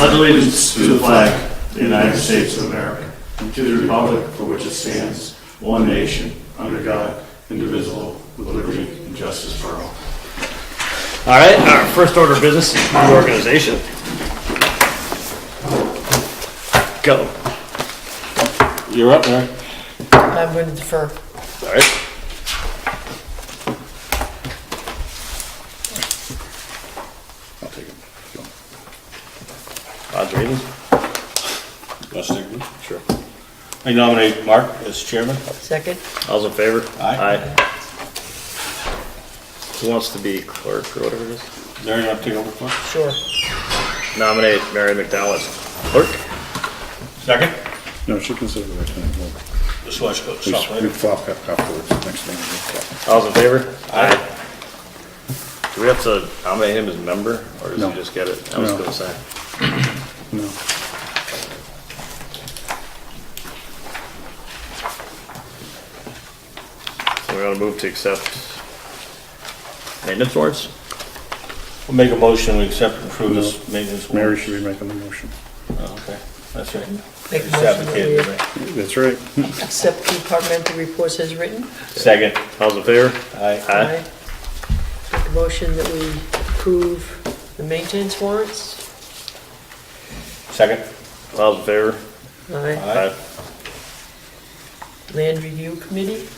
pledge allegiance to the flag of the United States of America, and to the republic for which it stands, one nation, under God, indivisible, with liberty and justice for all. All right, our first order of business is reorganization. Go. You're up there. I'm going to defer. All right. I'll take it. Odds readings? Let's take it. Sure. I nominate Mark as chairman. Second? All's in favor? Aye. Who wants to be clerk or whatever it is? Mary, you want to take over, please? Sure. Nominate Mary McDowell as clerk. Second. No, she can sit right there. This was We flop afterwards, next thing. We All's in favor? Aye. Do we have to nominate him as member, or does No. he just get it? I was No. gonna say. No. So we're gonna move to accept maintenance warrants? We'll make a motion, we accept and approve this maintenance. Mary warrant. should be making the motion. Oh, okay, that's right. Make a Just motion advocated that today. That's right. we accept departmental reports as written. Second. All's in favor? Aye. Aye. Make a motion that we approve the maintenance warrants. Second. All's in favor? Aye. Aye. Land Review Committee.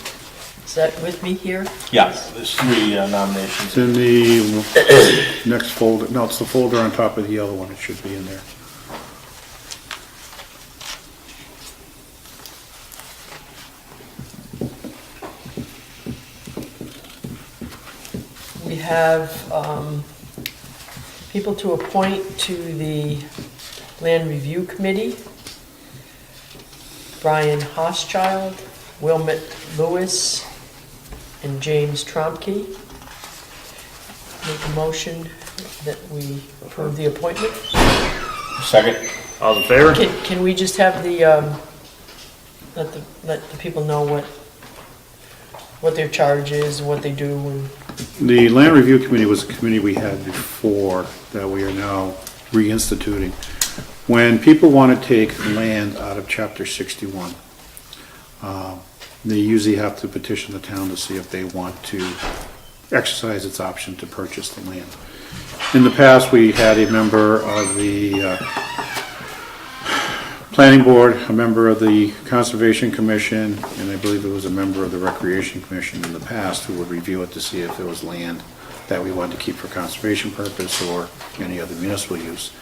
Is that with me here? Yeah, there's three It's nominations. in the next folder. No, it's the folder on top of the other one. It should be in there. We have people to appoint to the Land Review Committee. Brian Hoschild, Wilmot Lewis, and James Tromke. Make a motion that we approve the appointment. Second. All's in favor? Can we just have the, let the people know what their charge is, what they do, and The Land Review Committee was a committee we had before that we are now reinstituting. When people want to take land out of Chapter 61, they usually have to petition the town to see if they want to exercise its option to purchase the land. In the past, we had a member of the Planning Board, a member of the Conservation Commission, and I believe it was a member of the Recreation Commission in the past who would review it to see if there was land that we wanted to keep for conservation purpose or any other municipal use.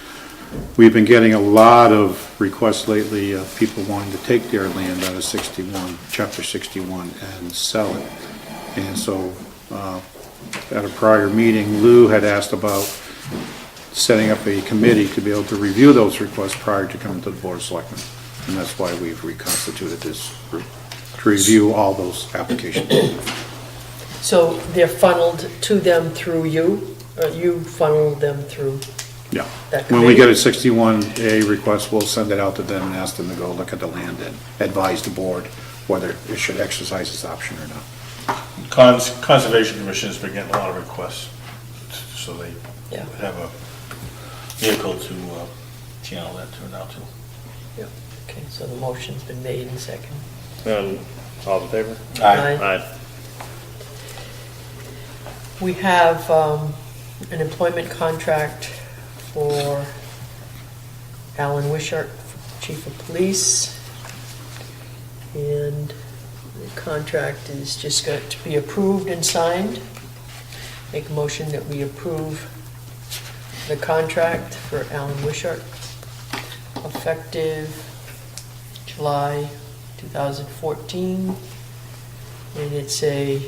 We've been getting a lot of requests lately of people wanting to take their land out of 61, Chapter 61, and sell it. And so, at a prior meeting, Lou had asked about setting up a committee to be able to review those requests prior to coming to the Board of Selectmen. And that's why we've reconstituted this group, to review all those applications. so they're funneled to them through you, or you funnel them through Yeah. that When we committee? get a 61A request, we'll send it out to them and ask them to go look at the land and advise the board whether it should exercise its option or not. Conservation Commission has been getting a lot of requests, so they Yeah. have a vehicle to channel that to now too. Yeah. Okay, so the motion's been made and second. All's in favor? Aye. Aye. We have an employment contract for Alan Wishart, Chief of Police. And the contract is just got to be approved and signed. Make a motion that we approve the contract for Alan Wishart, effective July 2014. And it's a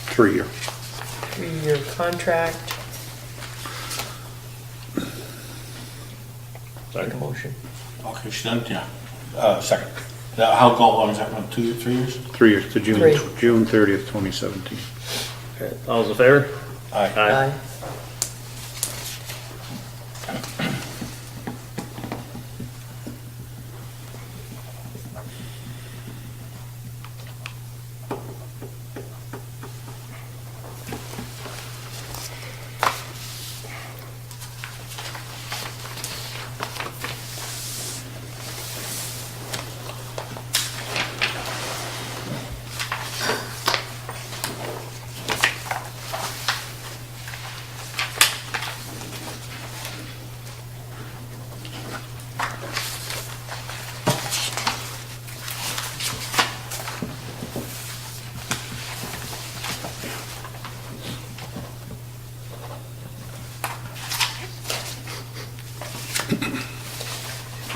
3-year. 3-year contract. Make a motion. Okay, she's done, yeah. Second. Now, how long is that one, 2, 3 years? 3 years to Three. June 30th, 2017. All's in favor? Aye. Aye.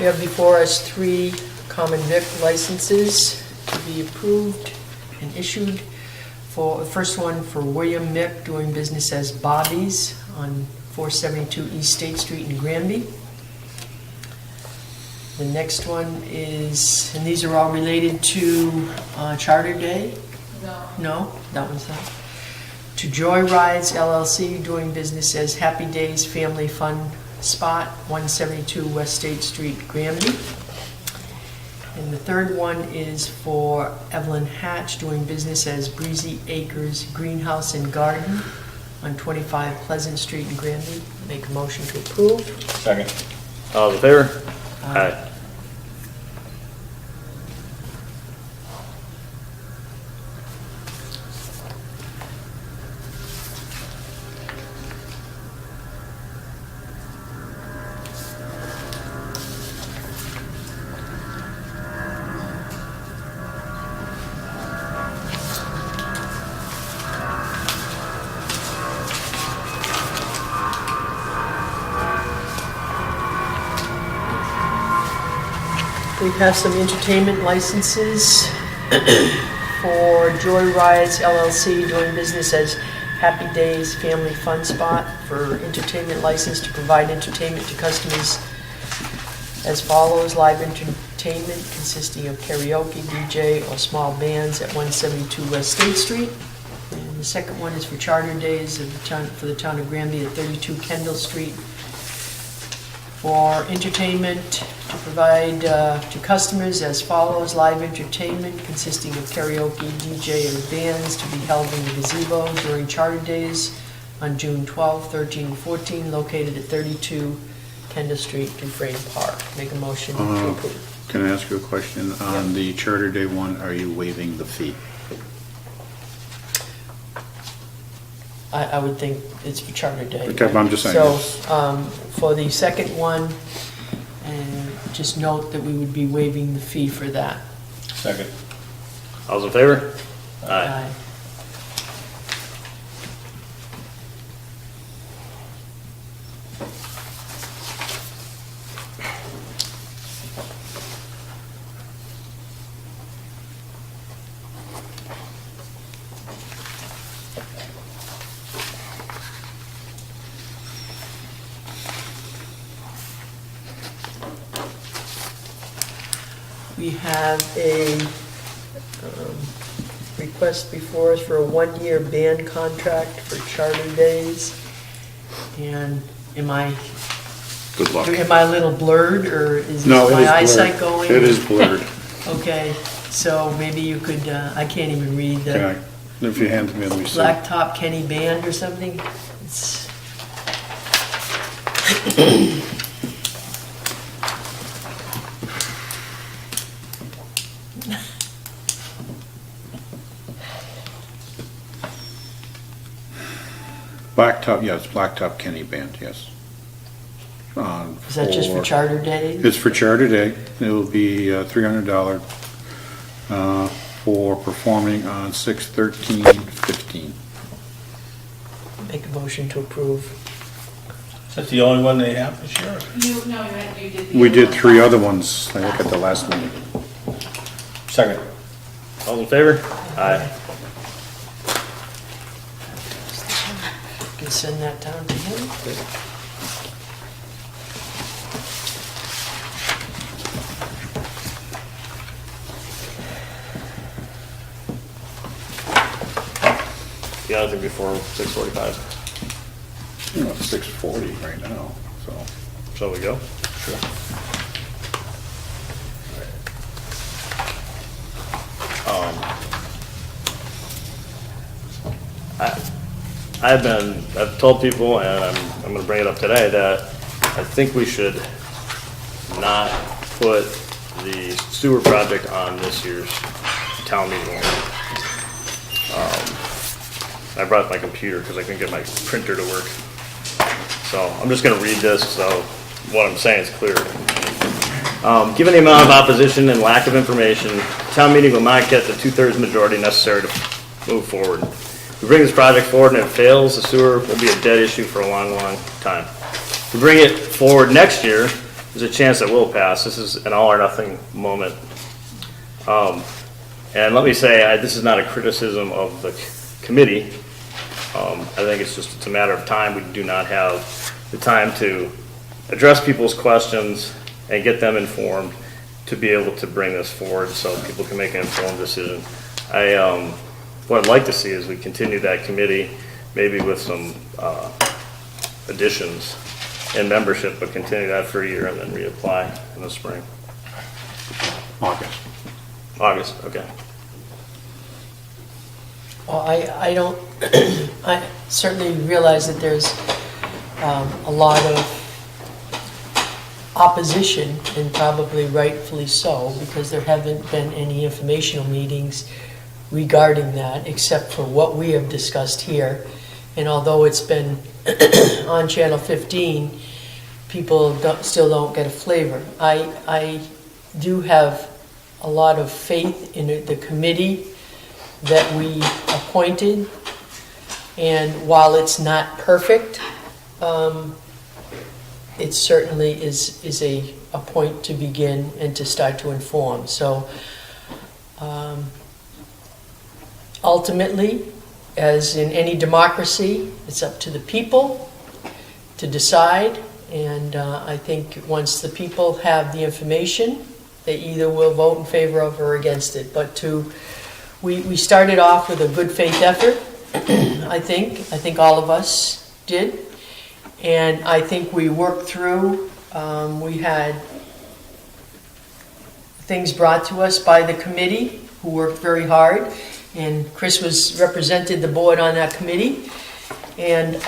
We have before us 3 common vic licenses to be approved and issued. For the first one for William Mick, doing business as Bobby's on 472 East State Street in Granby. The next one is, and these are all related to Charter Day? No, that one's not. To Joy Rides LLC, doing business as Happy Days Family Fun Spot, 172 West State Street, Granby. And the third one is for Evelyn Hatch, doing business as Breezy Acres Greenhouse and Garden on 25 Pleasant Street in Granby. Make a motion to approve. Second. All in favor? Aye. We have some entertainment licenses for Joy Rides LLC, doing business as Happy Days Family Fun Spot, for entertainment license to provide entertainment to customers as follows: live entertainment consisting of karaoke, DJ, or small bands at 172 West State Street. And the second one is for Charter Days of the town, for the town of Granby at 32 Kendall Street, for entertainment to provide to customers as follows: live entertainment consisting of karaoke, DJ, and bands to be held in the gazebo during Charter Days on June 12, 13, and 14, located at 32 Kendall Street, Dufresne Park. Make a motion to approve. Can I ask you a question? On the Charter Day one, are you waiving the fee? I would think it's for Charter Day. Okay, I'm just saying. So, for the second one, and just note that we would be waiving the fee for that. Second. All in favor? Aye. We have a request before us for a 1-year band contract for Charter Days. And Good luck. am I a little blurred, or is No, it my is eyesight blurred. going? It is blurred. Okay, so maybe you could, I can't even read Can the I, if you hand to me, let me see. Blacktop Kenny Band or something. It's Blacktop, yeah, it's Blacktop Kenny Band, yes. Is that just for Charter Day? It's for Charter Day. It'll be $300 for performing on 6/13/15. Make a motion to approve. Is that the only one they have this year? You did the We other did one. 3 other ones, I think, at the last meeting. Second. All in favor? Aye. Can send that down to him. Yeah, I think before 6:45. You know, it's 6:40 right now, so. Shall we go? Sure. I've told people, and I'm gonna bring it up today, that I think we should not put the sewer project on this year's town meeting warrant. I brought my computer because I couldn't get my printer to work. So I'm just gonna read this, so what I'm saying is clear. Given the amount of opposition and lack of information, town meeting will not get the 2/3 majority necessary to move forward. If we bring this project forward and it fails, the sewer will be a dead issue for a long, long time. If we bring it forward next year, there's a chance that will pass. This is an all or nothing moment. And let me say, this is not a criticism of the committee. I think it's a matter of time. We do not have the time to address people's questions and get them informed to be able to bring this forward so people can make an informed decision. What I'd like to see is we continue that committee, maybe with some additions in membership, but continue that for a year and then reapply in the spring. August, okay. Well, I don't, I certainly realize that there's a lot of opposition, and probably rightfully so, because there haven't been any informational meetings regarding that, except for what we have discussed here. And although it's been on Channel 15, people still don't get a flavor. I do have a lot of faith in the committee that we appointed, and while it's not perfect, it certainly is a point to begin and to start to inform. So ultimately, as in any democracy, it's up to the people to decide, and I think once the people have the information, they either will vote in favor of or against it. But we started off with a good faith effort, I think all of us did. And I think we worked through, we had things brought to us by the committee, who worked very hard. And Chris represented the board on that committee. And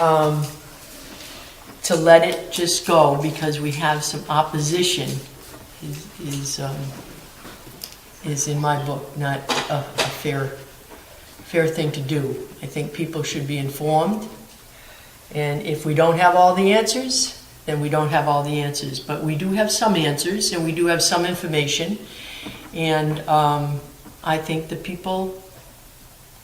to let it just go because we have some opposition is in my book not a fair thing to do. I think people should be informed. And if we don't have all the answers, then we don't have all the answers. But we do have some answers, and we do have some information. And I think the people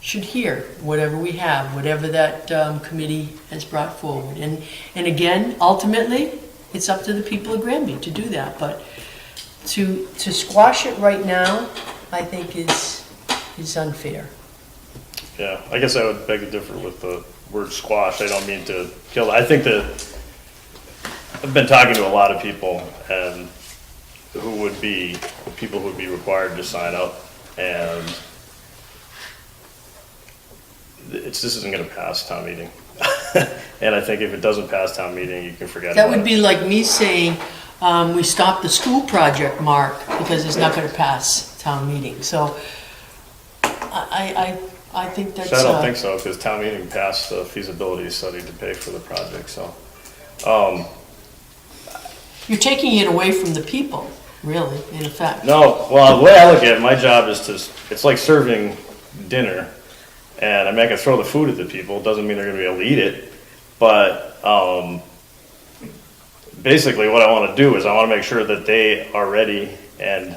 should hear whatever we have, whatever that committee has brought forward. And again, ultimately, it's up to the people of Granby to do that. But to squash it right now, I think is unfair. Yeah, I guess I would beg to differ with the word squash. I don't mean to kill it. I think that I've been talking to a lot of people and people who would be required to sign up, and this isn't going to pass town meeting. And I think if it doesn't pass town meeting, you can forget That about would be like me saying, we stopped the school project, Mark, because it's not going to pass town meeting. So I think that's... I don't think so, because town meeting passed the feasibility study to pay for the project, so. You're taking it away from the people, really, in effect. No, well, the way I look at it, my job is it's like serving dinner, and I'm not gonna throw the food at the people. It doesn't mean they're gonna be able to eat it, but basically what I wanna do is I wanna make sure that they are ready, and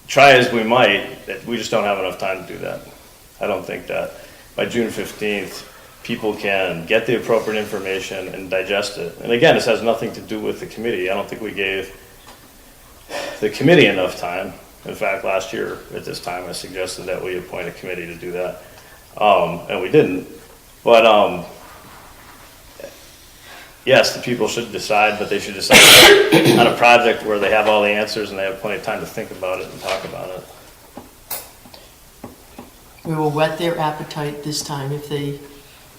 try as we might, that we just don't have enough time to do that. I don't think that by June 15th, people can get the appropriate information and digest it. And again, this has nothing to do with the committee. I don't think we gave the committee enough time. In fact, last year at this time, I suggested that we appoint a committee to do that. And we didn't. But yes, the people should decide, but they should decide on a project where they have all the answers and they have plenty of time to think about it and talk about it. We will whet their appetite this time. If they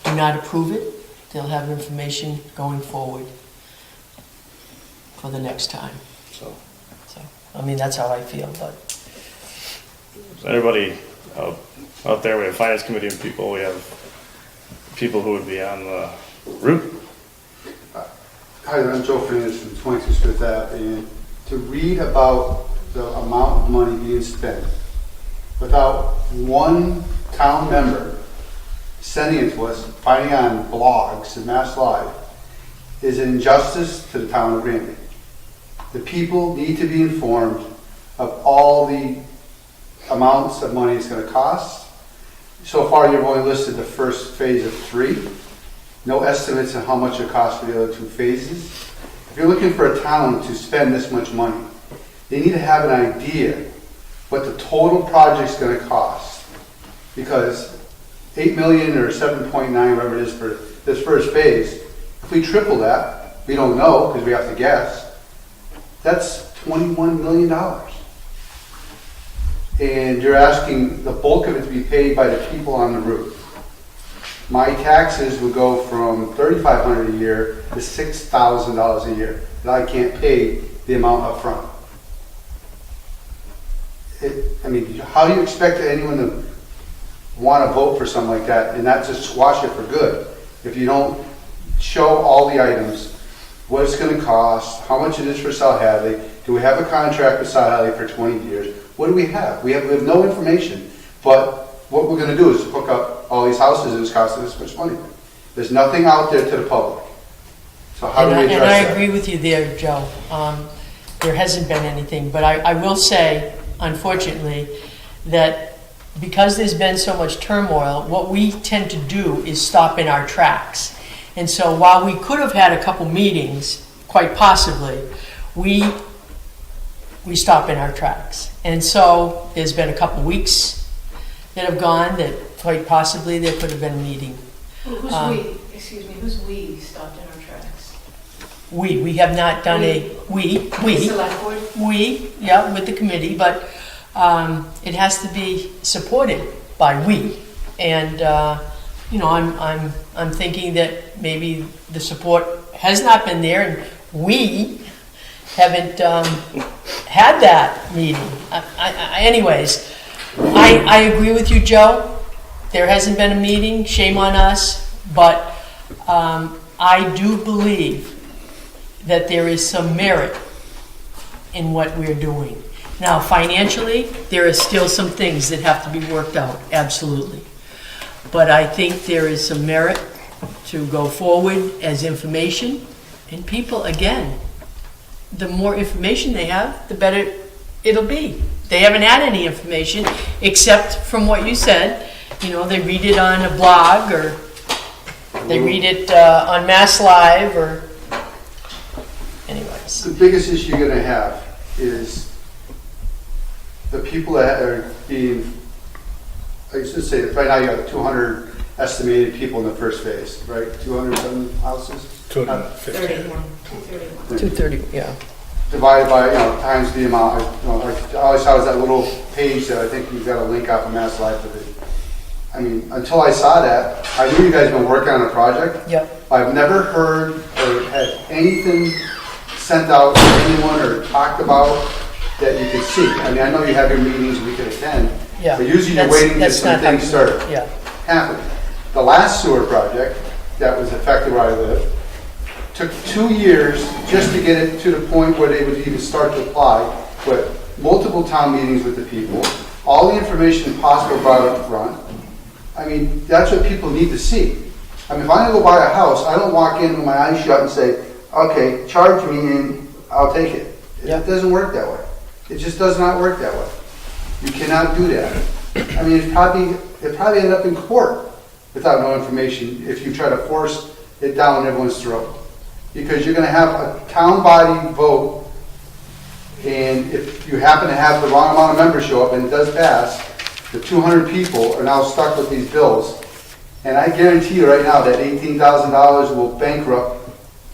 do not approve it, they'll have information going forward for the next time. So, I mean, that's how I feel, but. Is anybody out there? We have finance committee and people. We have people who would be on the route. Hi, I'm Joe Fernandez from 22 Smith Ave, and to read about the amount of money being spent without one town member sending it to us, finding on blogs and Mass Live, is an injustice to the town of Granby. The people need to be informed of all the amounts of money it's going to cost. So far, you've only listed the first phase of 3. No estimates on how much it costs for the other 2 phases. if you're looking for a town to spend this much money, they need to have an idea what the total project's gonna cost. Because 8 million or 7.9, whatever it is for this first phase, if we triple that, we don't know because we have to guess, that's $21 million. And you're asking the bulk of it to be paid by the people on the roof. My taxes would go from $3,500 a year to $6,000 a year that I can't pay the amount up front. I mean, how do you expect anyone to want to vote for something like that and not just squash it for good if you don't show all the items, what it's going to cost, how much it is for South Hadley, do we have a contract with South Hadley for 20 years? What do we have? We have no information, but what we're going to do is hook up all these houses and it's costing us much money. There's nothing out there to the public. So how do we address And I that? agree with you there, Joe. There hasn't been anything, but I will say, unfortunately, that because there's been so much turmoil, what we tend to do is stop in our tracks. And so while we could have had a couple meetings, quite possibly, we stop in our tracks. And so there's been a couple weeks that have gone that quite possibly there could have been a meeting. Who's we? Excuse me, who's we stopped in our tracks? We have not done we, Select board? yeah, with the committee, but it has to be supported by we. And, you know, I'm thinking that maybe the support has not been there and we haven't had that meeting. Anyways, I agree with you, Joe. There hasn't been a meeting, shame on us, but I do believe that there is some merit in what we're doing. Now, financially, there are still some things that have to be worked out, absolutely. But I think there is some merit to go forward as information. And people, again, the more information they have, the better it'll be. They haven't had any information except from what you said. You know, they read it on a blog or they read it on Mass Live or anyways. The biggest issue you're going to have is the people that are being, I should say, right now you have 200 estimated people in the first phase, right? 200 some houses? 31. 230, yeah. Divided by, you know, times the amount. I always saw that little page that I think you've got a link off of Mass Life with it. I mean, until I saw that, I knew you guys been working on a project. Yep. I've never heard or had anything sent out to anyone or talked about that you could see. I mean, I know you have your meetings we could attend, Yeah. but usually you're That's- waiting to get that's some not things happening. started Yeah. happening. The last sewer project that was affected where I live took 2 years just to get it to the point where they would even start to apply, but multiple town meetings with the people, all the information possible brought up front. I mean, that's what people need to see. I mean, if I'm gonna go buy a house, I don't walk in with my eyes shut and say, okay, charge me and I'll take it. Yeah. It doesn't work that way. It just does not work that way. You cannot do that. I mean, it probably end up in court without no information if you try to force it down everyone's throat. Because you're gonna have a town body vote, and if you happen to have the wrong amount of members show up and it does pass, the 200 people are now stuck with these bills. And I guarantee you right now that $18,000 will bankrupt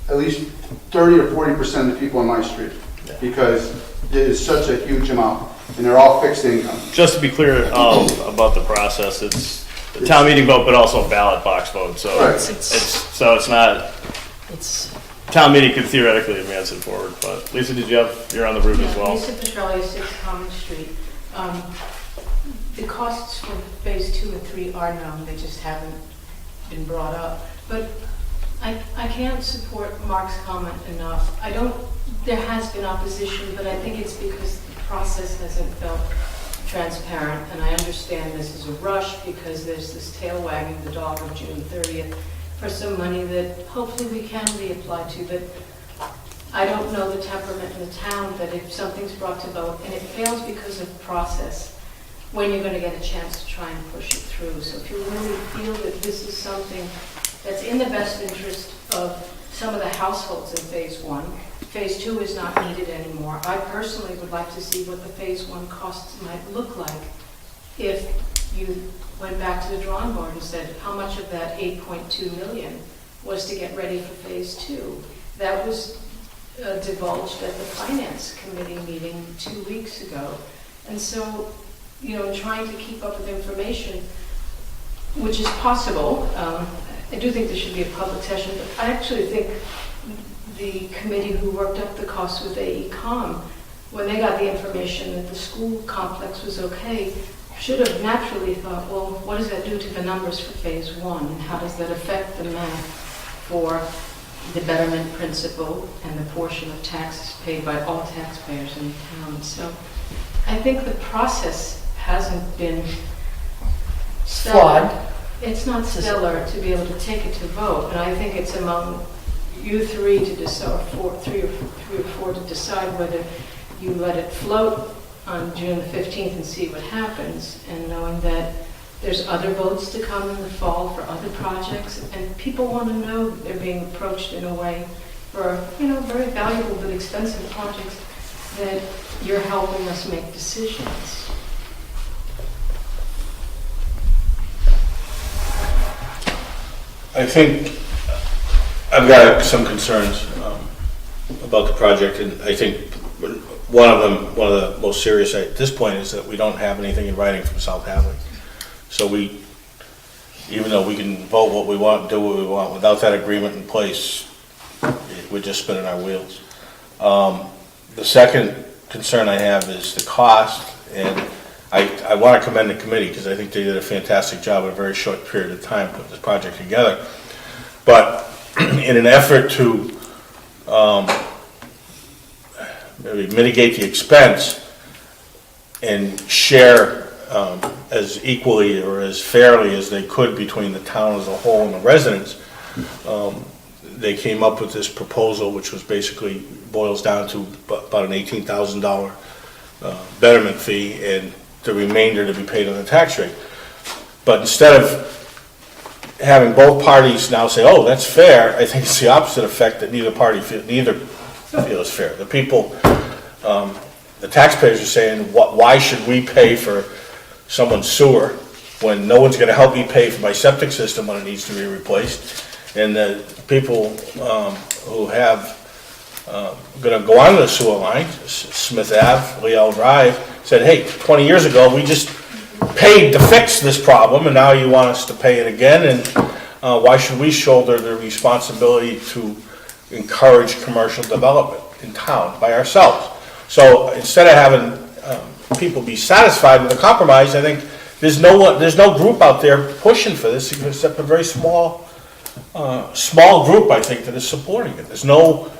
at least 30 or 40% of the people on my street. Because it is such a huge amount, and they're all fixed income. Just to be clear about the process, it's a town meeting vote, but also a ballot box vote. So Right. it's not. It's Town meeting could theoretically advance it forward, but Lisa, you're on the roof as well. Lisa Petrelli, 6 Common Street. The costs for phase 2 and 3 are known, they just haven't been brought up. But I can't support Mark's comment enough. There has been opposition, but I think it's because the process hasn't felt transparent. And I understand this is a rush because there's this tail wagging the dog of June 30th for some money that hopefully we can reapply to. But I don't know the temperament in the town that if something's brought to vote and it fails because of process, when you're going to get a chance to try and push it through. So if you really feel that this is something that's in the best interest of some of the households in phase one. Phase two is not needed anymore. I personally would like to see what the phase one costs might look like if you went back to the drawing board and said, how much of that 8.2 million was to get ready for phase two? That was divulged at the finance committee meeting 2 weeks ago. And so, you know, in trying to keep up with information, which is possible, I do think there should be a public session, but I actually think the committee who worked up the costs with AECom, when they got the information that the school complex was okay, should have naturally thought, well, what does that do to the numbers for phase one? And how does that affect the math for the betterment principle and the portion of taxes paid by all taxpayers in town? So I think the process hasn't been stellar. Flawed. It's not stellar to be able to take it to vote, and I think it's among you three to decide, three or four to decide whether you let it float on June 15th and see what happens, and knowing that there's other votes to come in the fall for other projects, and people want to know that they're being approached in a way for, you know, very valuable but expensive projects, that you're helping us make decisions. I think I've got some concerns about the project, and I think one of the most serious at this point is that we don't have anything in writing from South Hadley. So even though we can vote what we want, do what we want, without that agreement in place, we're just spinning our wheels. The second concern I have is the cost, and I want to commend the committee because I think they did a fantastic job in a very short period of time putting this project together. But in an effort to maybe mitigate the expense and share as equally or as fairly as they could between the town as a whole and the residents, they came up with this proposal, which was basically boils down to about an $18,000 betterment fee and the remainder to be paid on the tax rate. But instead of having both parties now say, oh, that's fair, I think it's the opposite effect, that neither feel is fair. The people, the taxpayers are saying, why should we pay for someone's sewer when no one's going to help me pay for my septic system when it needs to be replaced? And the people who have going to go on the sewer line, Smith Ave, Leal Drive, said, hey, 20 years ago we just paid to fix this problem, and now you want us to pay it again, and why should we shoulder the responsibility to encourage commercial development in town by ourselves? So instead of having people be satisfied with a compromise, I think there's no group out there pushing for this except a very small group, I think, that is supporting it. There's no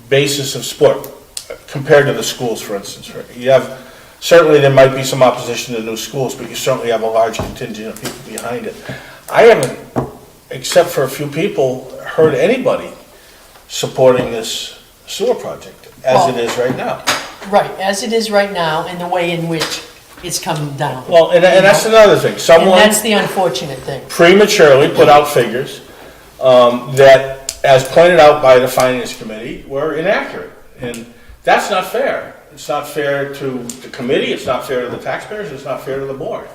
basis of support compared to the schools, for instance. You have, certainly there might be some opposition to new schools, but you certainly have a large contingent of people behind it. I haven't, except for a few people, heard anybody supporting this sewer project as it is right now. Right, as it is right now, and the way in which it's coming down. Well, and that's another thing. Someone And that's the unfortunate thing. prematurely put out figures that, as pointed out by the Finance Committee, were inaccurate. And that's not fair. It's not fair to the committee, it's not fair to the taxpayers, it's not fair to the board.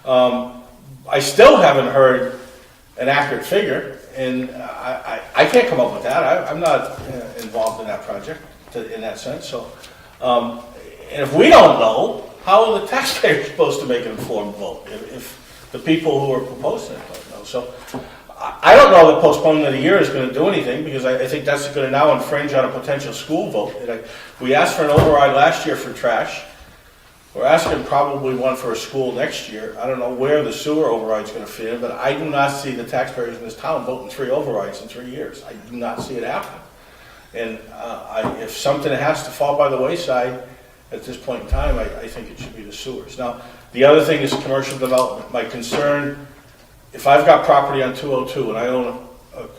I still haven't heard an accurate figure, and I can't come up with that. I'm not involved in that project in that sense. So, and if we don't know, how are the taxpayers supposed to make an informed vote if the people who are proposing it don't know? So I don't know that postponement of the year is going to do anything, because I think that's going to now infringe on a potential school vote. We asked for an override last year for trash. We're asking probably one for a school next year. I don't know where the sewer override is going to fit in, but I do not see the taxpayers in this town voting 3 overrides in 3 years. I do not see it happening. And if something has to fall by the wayside at this point in time, I think it should be the sewers. Now, the other thing is commercial development. My concern, if I've got property on 202 and I own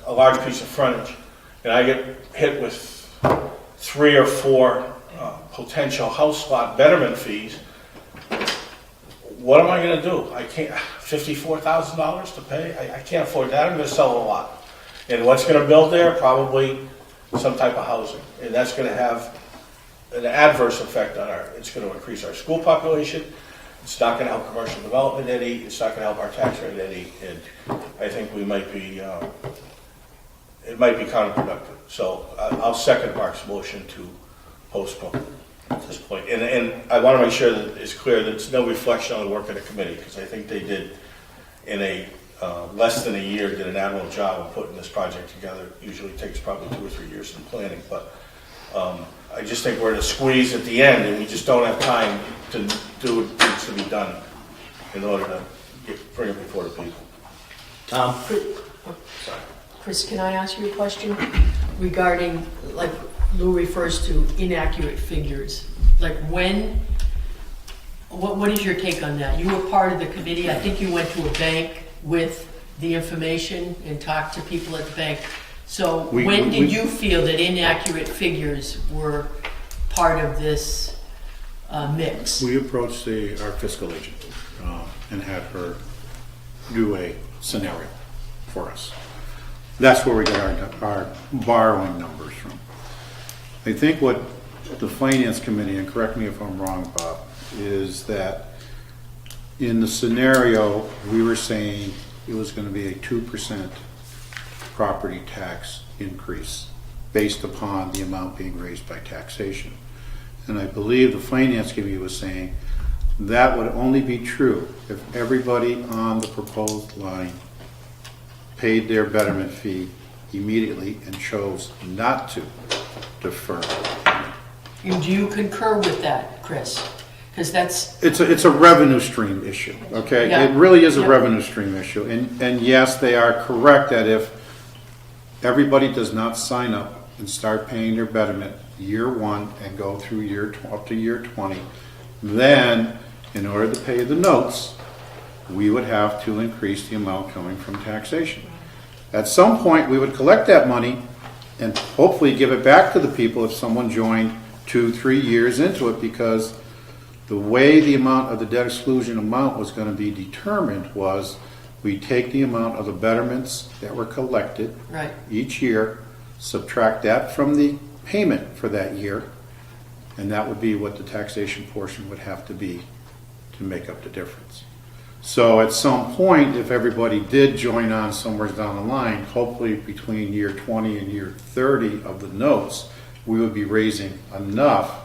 a large piece of frontage, and I get hit with 3 or 4 potential house lot betterment fees, what am I going to do? I can't, $54,000 to pay? I can't afford that. I'm going to sell a lot. And what's gonna build there? Probably some type of housing. And that's gonna have an adverse effect on it's gonna increase our school population. It's not gonna help commercial development any, it's not gonna help our tax rate any, and I think we might be, it might be counterproductive. So I'll second Mark's motion to postpone at this point. And I wanna make sure that it's clear that it's no reflection on the work of the committee, because I think they did, in a less than a year, did an admirable job of putting this project together. Usually takes probably 2 or 3 years in planning, but I just think we're in a squeeze at the end, and we just don't have time to do what needs to be done in order to bring it before the people. Tom? Chris, can I ask you a question regarding, like Lou refers to inaccurate figures? Like what is your take on that? You were part of the committee. I think you went to a bank with the information and talked to people at the bank. So when did you feel that inaccurate figures were part of this mix? We approached our fiscal agent and had her do a scenario for us. That's where we got our borrowing numbers from. I think what the finance committee, and correct me if I'm wrong, Bob, is that in the scenario, we were saying it was going to be a 2% property tax increase based upon the amount being raised by taxation. And I believe the finance committee was saying that would only be true if everybody on the proposed line paid their betterment fee immediately and chose not to defer. And do you concur with that, Chris? Because that's... It's a revenue stream issue, okay? Yeah. It really is a Yeah. revenue stream issue. And yes, they are correct that if everybody does not sign up and start paying their betterment year 1 and go through up to year 20, then in order to pay the notes, we would have to increase the amount coming from taxation. At some point, we would collect that money and hopefully give it back to the people if someone joined 2-3 years into it, because the way the amount of the debt exclusion amount was going to be determined was we take the amount of the betterments that were collected Right. each year, subtract that from the payment for that year, and that would be what the taxation portion would have to be to make up the difference. So at some point, if everybody did join on somewhere down the line, hopefully between year 20 and year 30 of the notes, we would be raising enough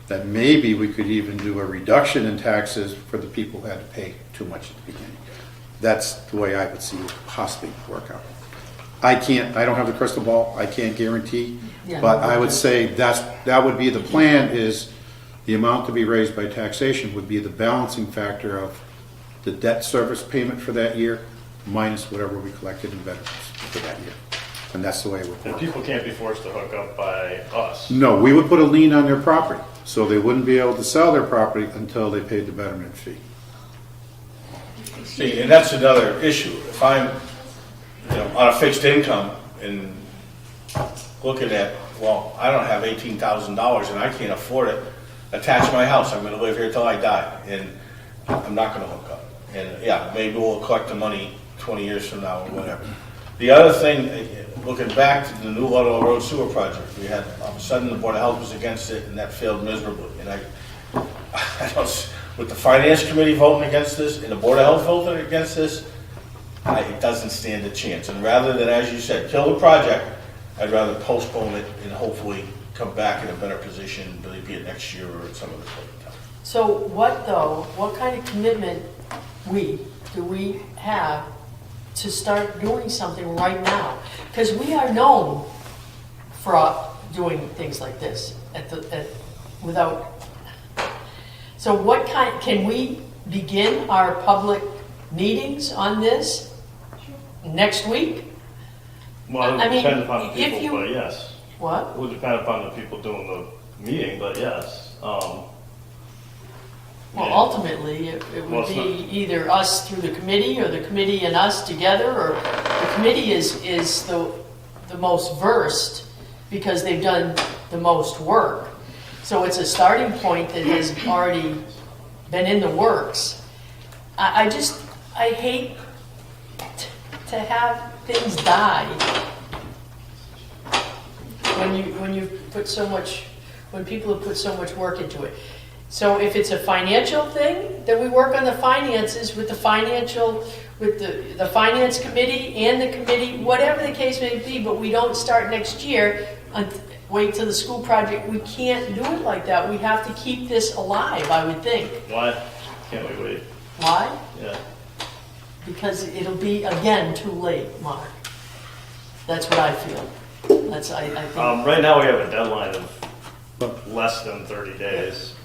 that maybe we could even do a reduction in taxes for the people who had to pay too much at the beginning. That's the way I would see it possibly work out. I don't have the crystal ball, I can't guarantee, Yeah. but I would say that would be the plan, is the amount to be raised by taxation would be the balancing factor of the debt service payment for that year minus whatever we collected in benefits for that year. And that's the way it would And work. people can't be forced to hook up by us. No, we would put a lien on their property, so they wouldn't be able to sell their property until they paid the betterment fee. See, and that's another issue. If I'm, on a fixed income and looking at, well, I don't have $18,000 and I can't afford it, attach my house, I'm gonna live here till I die, and I'm not gonna hook up. And yeah, maybe we'll collect the money 20 years from now or whatever. The other thing, looking back to the New Ludlow Road Sewer Project, we had, all of a sudden the Board of Health was against it, and that failed miserably. And I don't, with the Finance Committee voting against this, and the Board of Health voting against this, it doesn't stand a chance. And rather than, as you said, kill the project, I'd rather postpone it and hopefully come back in a better position, be it next year or at some other point in time. So what kind of commitment do we have to start doing something right now? Because we are known for doing things like this without. So can we begin our public meetings on this next week? Well, it I would mean, depend upon the if people, but yes. What? It would depend upon the people doing the meeting, but yes. Well, yeah. ultimately, it Well, would it's be either us through the committee or the committee and us together, or the committee is the most versed because they've done the most work. So it's a starting point that has already been in the works. I hate to have things die when you put so much, when people have put so much work into it. So if it's a financial thing, then we work on the finances with the financial, with the finance committee and the committee, whatever the case may be, but we don't start next year, wait till the school project. We can't do it like that. We have to keep this alive, I would think. Why can't we wait? Why? Yeah. Because it'll be, again, too late, Mark. That's what I feel. I think. Right now, we have a deadline of less than 30 days.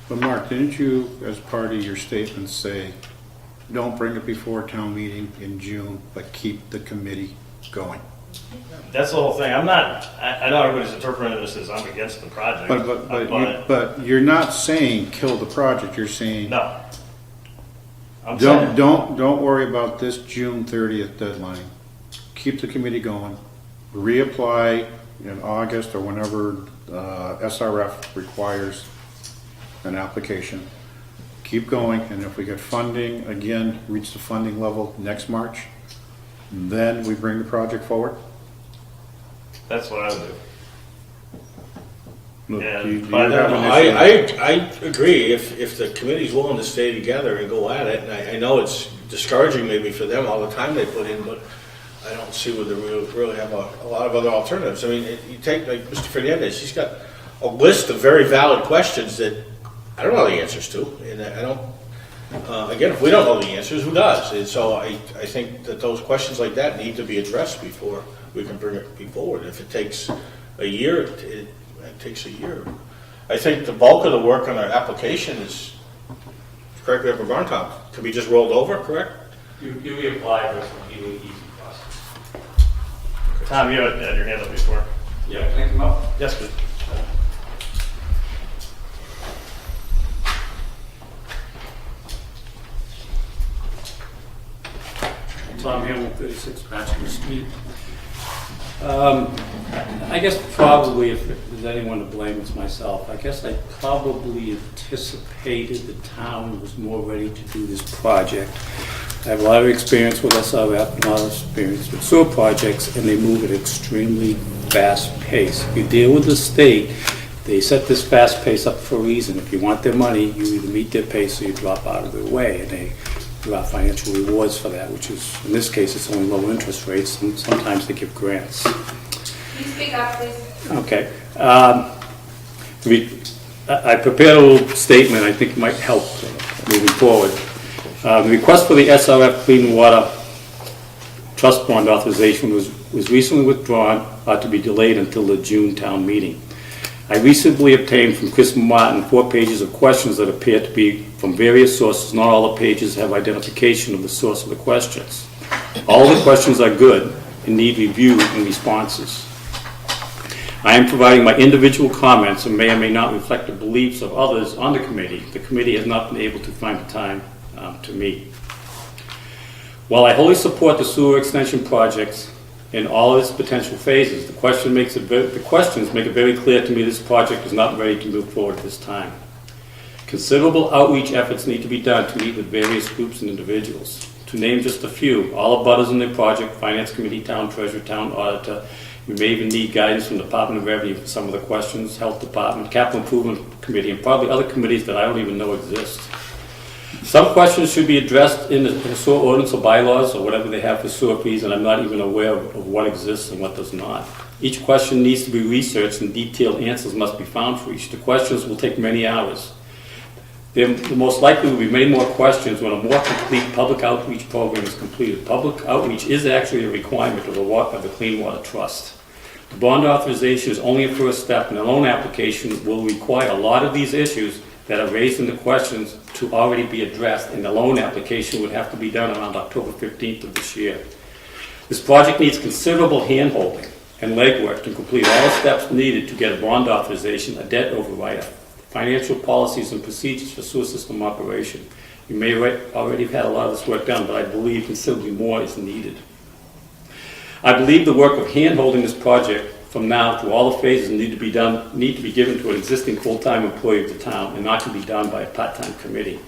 But Mark, didn't you, as part of your statement, say, don't bring it before town meeting in June, but keep the committee going? That's the whole thing. I know everybody's interpreting this as I'm against the project. But you're not saying kill the project, you're saying, No. I'm saying, don't worry about this June 30th deadline. Keep the committee going, reapply in August or whenever SRF requires an application. Keep going, and if we get funding, again, reach the funding level next March, then we bring the project forward? that's what I would do. Look, Yeah, do you but have an issue? I agree, if the committee's willing to stay together and go at it, and I know it's discouraging maybe for them all the time they put in, but I don't see whether we really have a lot of other alternatives. I mean, you take like Mr. Fernandez, he's got a list of very valid questions that I don't know the answers to, and I don't, again, if we don't know the answers, who does? And so I think that those questions like that need to be addressed before we can bring it forward. If it takes a year, it takes a year. I think the bulk of the work on our application is, correct me if I'm wrong, Tom, can be just rolled over, correct? You reapply for some easy process. Tom, you had your hand up before. Yeah, can I come up? Yes, please. Tom Hamlin, 36 Bachelor Street. I guess probably, if there's anyone to blame, it's myself. I guess I probably anticipated the town was more ready to do this project. I have a lot of experience with SRF, a lot of experience with sewer projects, and they move at extremely fast pace. If you deal with the state, they set this fast pace up for a reason. If you want their money, you either meet their pace or you drop out of their way, and they give financial rewards for that, which is, in this case, it's only low interest rates, and sometimes they give grants. Can you speak up, please? Okay. I prepared a little statement I think might help moving forward. The request for the SRF Clean Water Trust Bond authorization was recently withdrawn to be delayed until the June town meeting. I recently obtained from Chris Martin 4 pages of questions that appear to be from various sources. Not all the pages have identification of the source of the questions. All the questions are good and need review and responses. I am providing my individual comments and may or may not reflect the beliefs of others on the committee. The committee has not been able to find the time to meet. While I wholly support the sewer extension projects in all its potential phases, the questions make it very clear to me this project is not ready to move forward at this time. Considerable outreach efforts need to be done to meet with various groups and individuals. To name just a few, all abutters in the project, Finance Committee, Town Treasurer, Town Auditor. We may even need guidance from the Department of Revenue for some of the questions, Health Department, Capital Improvement Committee, and probably other committees that I don't even know exist. Some questions should be addressed in the sewer ordinance or bylaws or whatever they have for sewer fees, and I'm not even aware of what exists and what does not. Each question needs to be researched and detailed answers must be found for each. The questions will take many hours. There most likely will be many more questions when a more complete public outreach program is completed. Public outreach is actually a requirement of the Clean Water Trust. The bond authorization is only a first step, and the loan application will require a lot of these issues that are raised in the questions to already be addressed, and the loan application would have to be done around October 15th of this year. This project needs considerable hand-holding and legwork to complete all steps needed to get a bond authorization, a debt override, financial policies and procedures for sewer system operation. You may already have had a lot of this work done, but I believe considerably more is needed. I believe the work of hand-holding this project from now through all the phases need to be given to an existing full-time employee of the town and not to be done by a part-time committee.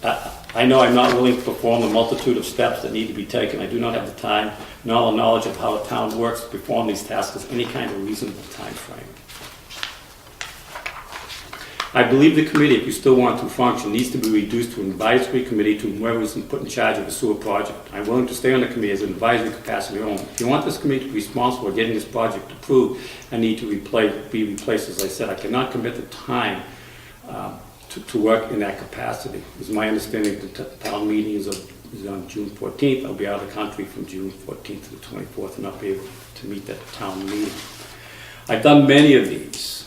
I know I'm not willing to perform the multitude of steps that need to be taken. I do not have the time and all the knowledge of how the town works to perform these tasks in any kind of reasonable time frame. I believe the committee, if you still want to function, needs to be reduced to an advisory committee to whoever is put in charge of the sewer project. I'm willing to stay on the committee as an advisory capacity only. If you want this committee to be responsible for getting this project approved, I need to be replaced. As I said, I cannot commit the time to work in that capacity. It's my understanding the town meeting is on June 14th. I'll be out of the country from June 14th to the 24th and not be able to meet that town meeting. I've done many of these.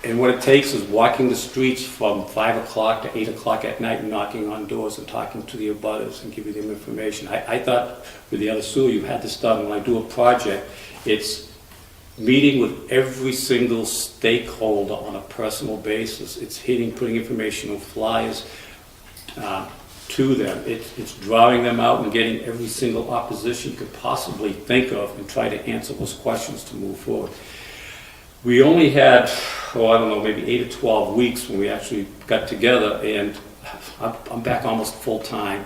And what it takes is walking the streets from 5 o'clock to 8 o'clock at night and knocking on doors and talking to the abutters and giving them information. I thought with the other sewer you had this done. When I do a project, it's meeting with every single stakeholder on a personal basis. It's putting informational flyers to them. It's drawing them out and getting every single opposition you could possibly think of and try to answer those questions to move forward. We only had, I don't know, maybe 8 or 12 weeks when we actually got together, and I'm back almost full-time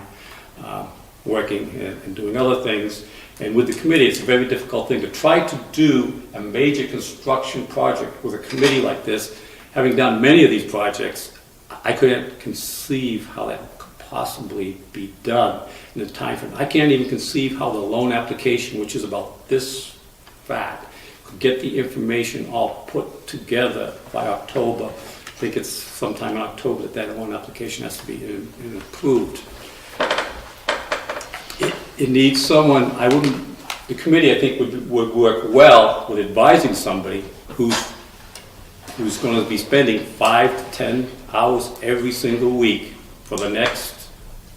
working and doing other things. And with the committee, it's a very difficult thing to try to do a major construction project with a committee like this. Having done many of these projects, I couldn't conceive how that could possibly be done in the time frame. I can't even conceive how the loan application, which is about this fat, get the information all put together by October. I think it's sometime in October that loan application has to be approved. It needs someone, the committee I think would work well with advising somebody who's going to be spending 5 to 10 hours every single week for the next,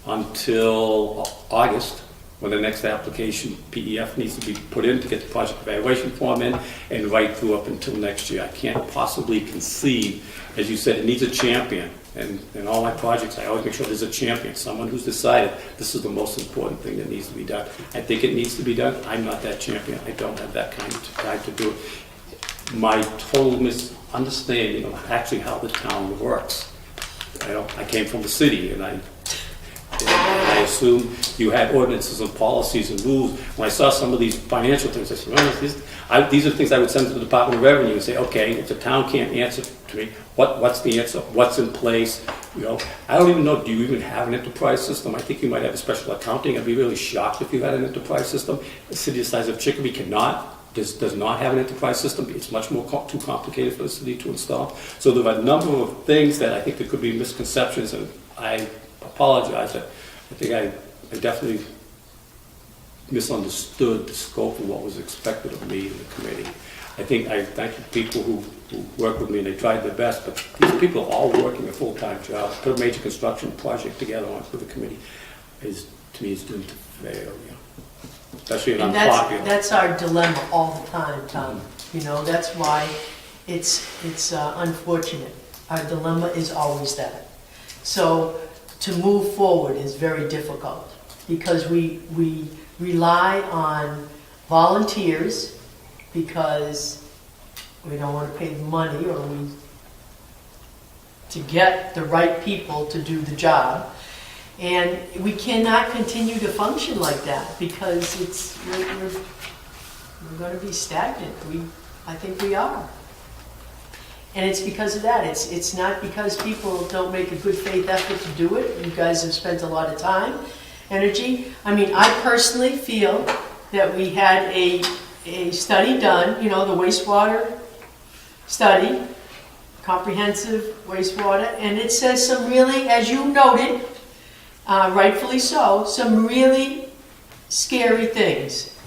until August, when the next application, PEF, needs to be put in to get the project evaluation form in, and right through up until next year. I can't possibly conceive, as you said, it needs a champion. And in all my projects, I always make sure there's a champion, someone who's decided this is the most important thing that needs to be done. I think it needs to be done. I'm not that champion. I don't have that kind of time to do it. My total misunderstanding of actually how the town works. I came from the city, and I assume you had ordinances and policies and rules. When I saw some of these financial things, I said, these are things I would send to the Department of Revenue and say, okay, if the town can't answer to me, what's the answer? What's in place? I don't even know, do you even have an enterprise system? I think you might have a special accounting. I'd be really shocked if you had an enterprise system. The city the size of Chicopee does not have an enterprise system. It's much more too complicated for the city to install. So there are a number of things that I think there could be misconceptions, and I apologize. I think I definitely misunderstood the scope of what was expected of me in the committee. I thank the people who work with me, and they tried their best, but these people are all working a full-time job. Put a major construction project together with the committee to me is doomed to failure. Especially an unpopular. That's our dilemma all the time, Tom. That's why it's unfortunate. Our dilemma is always that. So to move forward is very difficult because we rely on volunteers because we don't want to pay the money to get the right people to do the job. And we cannot continue to function like that because we're going to be stagnant. I think we are. And it's because of that. It's not because people don't make a good faith effort to do it. You guys have spent a lot of time, energy. I personally feel that we had a study done, the wastewater study, comprehensive wastewater, and it says some really, as you noted, rightfully so, some really scary things.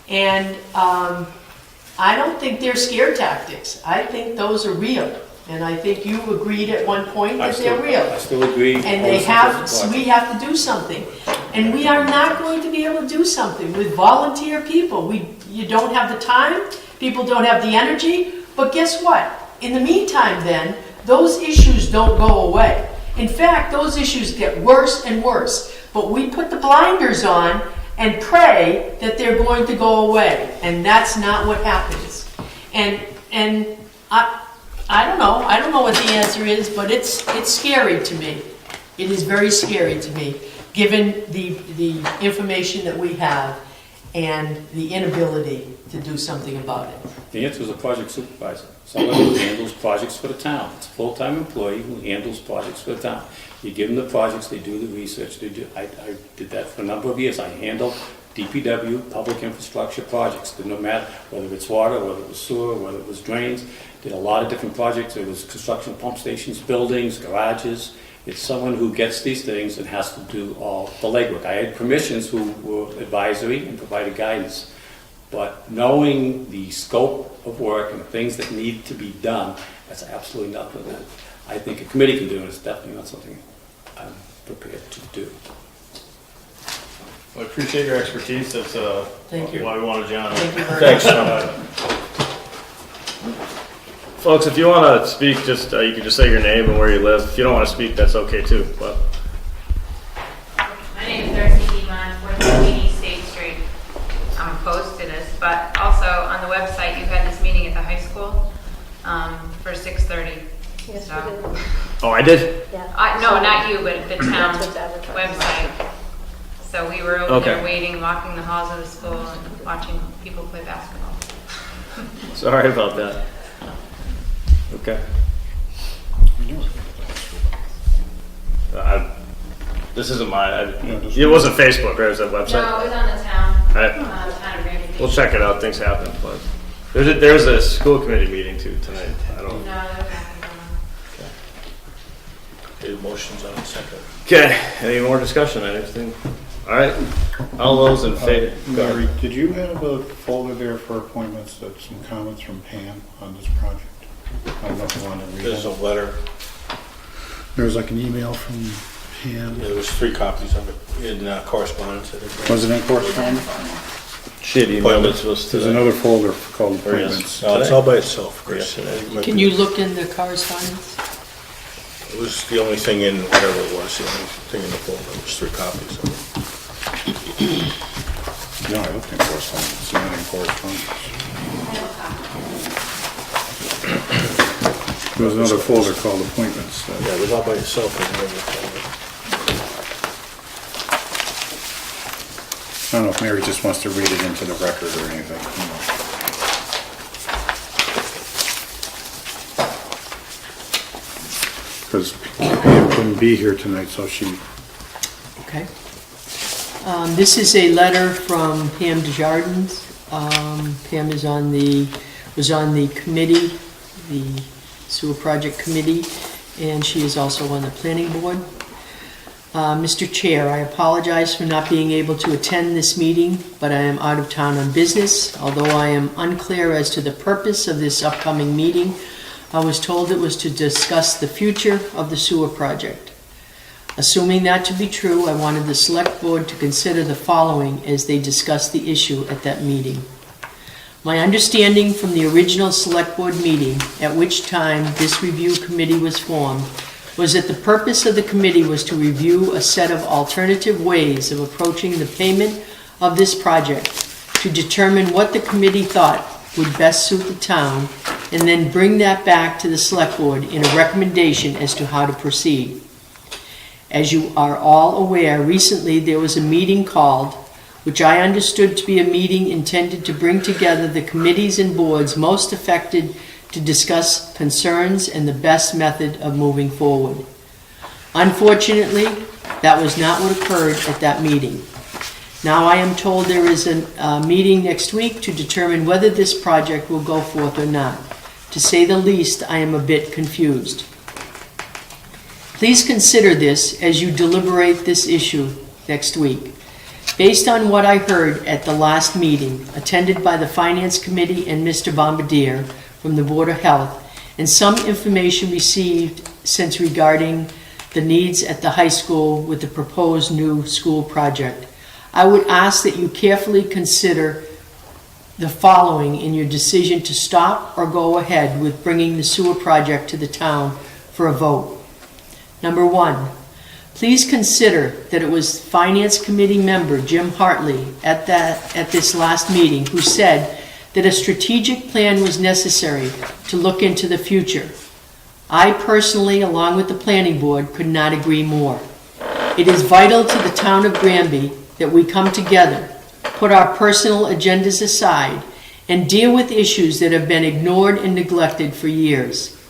And I don't think they're scare tactics. I think those are real. And I think you agreed at one point that they're real. I still agree. And we have to do something. And we are not going to be able to do something with volunteer people. You don't have the time, people don't have the energy, but guess what? In the meantime then, those issues don't go away. In fact, those issues get worse and worse. But we put the blinders on and pray that they're going to go away. And that's not what happens. And I don't know. I don't know what the answer is, but it's scary to me. It is very scary to me, given the information that we have and the inability to do something about it? The answer is a project supervisor, someone who handles projects for the town. It's a full-time employee who handles projects for the town. You give them the projects, they do the research, they do, I did that for a number of years. I handled DPW, public infrastructure projects, no matter whether it's water, whether it was sewer, whether it was drains. Did a lot of different projects. There was construction of pump stations, buildings, garages. It's someone who gets these things and has to do all the legwork. I had commissions who were advisory and provided guidance. But knowing the scope of work and things that need to be done, that's absolutely nothing that I think a committee can do, and it's definitely not something I'm prepared to do. I appreciate your expertise. That's Thank you. why we wanted you on. Thank you very Thanks, much. Tom. Folks, if you want to speak, just you can just say your name and where you live. If you don't want to speak, that's okay too. But My name is Darcy Demont, 14 East State Street. I'm opposed to this, but also on the website, you had this meeting at the high school for 6:30. Yes, So- we did. oh, I did. Yeah. No, not you, but the town That's what's advertised. website. So we were over Okay. there waiting, walking the halls of the school and watching people play basketball. Sorry about that. Okay. This isn't it wasn't Facebook, right? It was that website. No, it was on the town, Alright. town of Granby. We'll check it out. Things happen. But there's a school committee meeting too tonight. I don't. No, there's nothing going on. Okay, motion's on the second. Okay. Any more discussion on anything? All right. All those in favor? Mary, did you have a folder there for appointments, some comments from Pam on this project? I don't know if you want to read There's a it. letter, There was like an email from Pam. there was 3 copies of it in correspondence. I think. Was it in correspondence? She had emailed it to us There's today. another folder called There it is. appointments. No, it's all by itself, Chris. Can you look in the correspondence? It was the only thing in, whatever it was, the only thing in the folder, was 3 copies of it. No, I looked in correspondence. It's not in correspondence. There was another folder called appointments. Yeah, it was all by itself. I don't know if Mary just wants to read it into the record or anything. Because Pam couldn't be here tonight, so she, Okay. This is a letter from Pam Desjardins. Pam was on the committee, the sewer project committee, and she is also on the planning board. Mr. Chair, I apologize for not being able to attend this meeting, but I am out of town on business. Although I am unclear as to the purpose of this upcoming meeting, I was told it was to discuss the future of the sewer project. Assuming that to be true, I wanted the select board to consider the following as they discussed the issue at that meeting. My understanding from the original select board meeting, at which time this review committee was formed, was that the purpose of the committee was to review a set of alternative ways of approaching the payment of this project, to determine what the committee thought would best suit the town, and then bring that back to the select board in a recommendation as to how to proceed. As you are all aware, recently there was a meeting called, which I understood to be a meeting intended to bring together the committees and boards most affected to discuss concerns and the best method of moving forward. Unfortunately, that was not what occurred at that meeting. Now I am told there is a meeting next week to determine whether this project will go forth or not. To say the least, I am a bit confused. Please consider this as you deliberate this issue next week. Based on what I heard at the last meeting, attended by the Finance Committee and Mr. Bombardier from the Board of Health, and some information received since regarding the needs at the high school with the proposed new school project, I would ask that you carefully consider the following in your decision to stop or go ahead with bringing the sewer project to the town for a vote. Number 1, please consider that it was Finance Committee member Jim Hartley at this last meeting who said that a strategic plan was necessary to look into the future. I personally, along with the planning board, could not agree more. It is vital to the town of Granby that we come together put our personal agendas aside and deal with issues that have been ignored and neglected for years.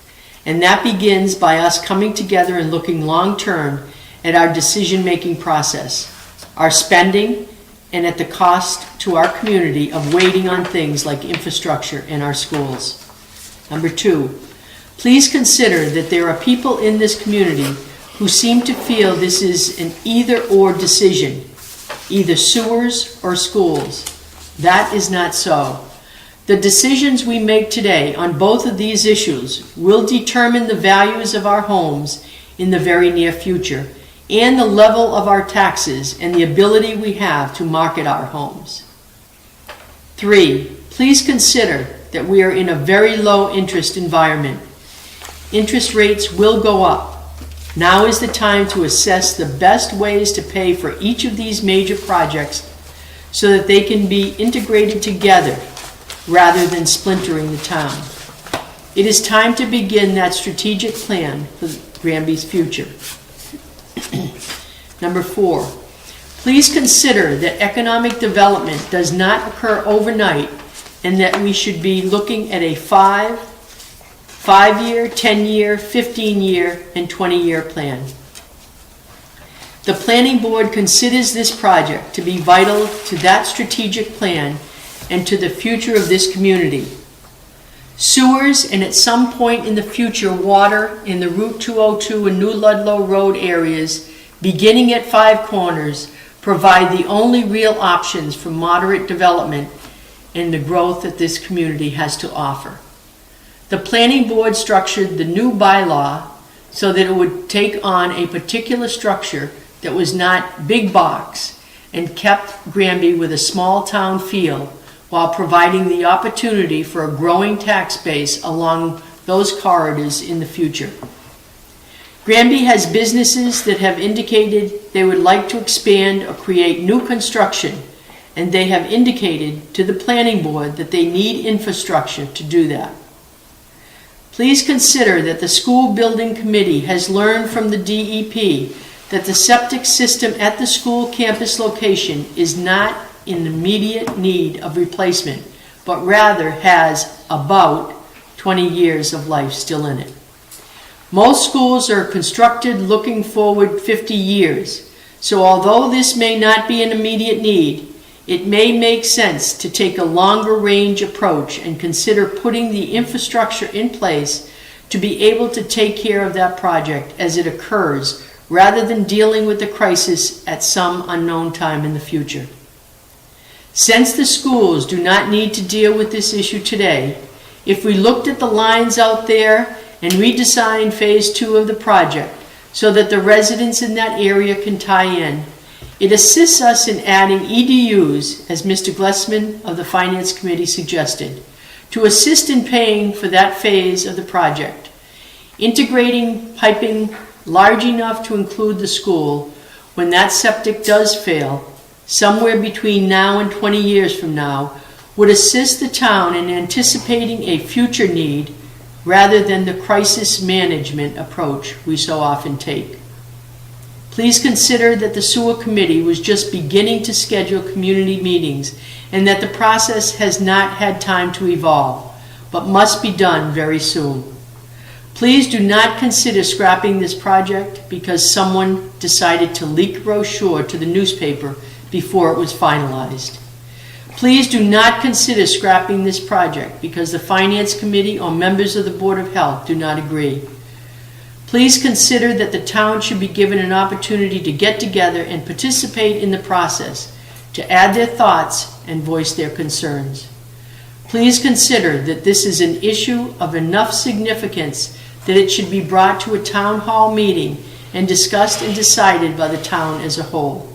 And that begins by us coming together and looking long-term at our decision-making process, our spending, and at the cost to our community of waiting on things like infrastructure in our schools. Number 2, please consider that there are people in this community who seem to feel this is an either-or decision, either sewers or schools. That is not so. The decisions we make today on both of these issues will determine the values of our homes in the very near future and the level of our taxes and the ability we have to market our homes. 3, please consider that we are in a very low interest environment. Interest rates will go up. Now is the time to assess the best ways to pay for each of these major projects so that they can be integrated together rather than splintering the town. It is time to begin that strategic plan for Granby's future. Number 4, please consider that economic development does not occur overnight and that we should be looking at a 5-year, 10-year, 15-year, and 20-year plan. The planning board considers this project to be vital to that strategic plan and to the future of this community. Sewers and at some point in the future water in the Route 202 and New Ludlow Road areas beginning at Five Corners provide the only real options for moderate development and the growth that this community has to offer. The planning board structured the new bylaw so that it would take on a particular structure that was not big box and kept Granby with a small town feel while providing the opportunity for a growing tax base along those corridors in the future. Granby has businesses that have indicated they would like to expand or create new construction, and they have indicated to the planning board that they need infrastructure to do that. Please consider that the school building committee has learned from the DEP that the septic system at the school campus location is not in immediate need of replacement, but rather has about 20 years of life still in it. Most schools are constructed looking forward 50 years, so although this may not be an immediate need, it may make sense to take a longer range approach and consider putting the infrastructure in place to be able to take care of that project as it occurs, rather than dealing with the crisis at some unknown time in the future. Since the schools do not need to deal with this issue today, if we looked at the lines out there and redesigned phase 2 of the project so that the residents in that area can tie in, it assists us in adding EDUs, as Mr. Glessman of the Finance Committee suggested, to assist in paying for that phase of the project. Integrating piping large enough to include the school when that septic does fail, somewhere between now and 20 years from now, would assist the town in anticipating a future need rather than the crisis management approach we so often take. Please consider that the sewer committee was just beginning to schedule community meetings and that the process has not had time to evolve, but must be done very soon. Please do not consider scrapping this project because someone decided to leak a brochure to the newspaper before it was finalized. Please do not consider scrapping this project because the Finance Committee or members of the Board of Health do not agree. Please consider that the town should be given an opportunity to get together and participate in the process, to add their thoughts and voice their concerns. Please consider that this is an issue of enough significance that it should be brought to a town hall meeting and discussed and decided by the town as a whole.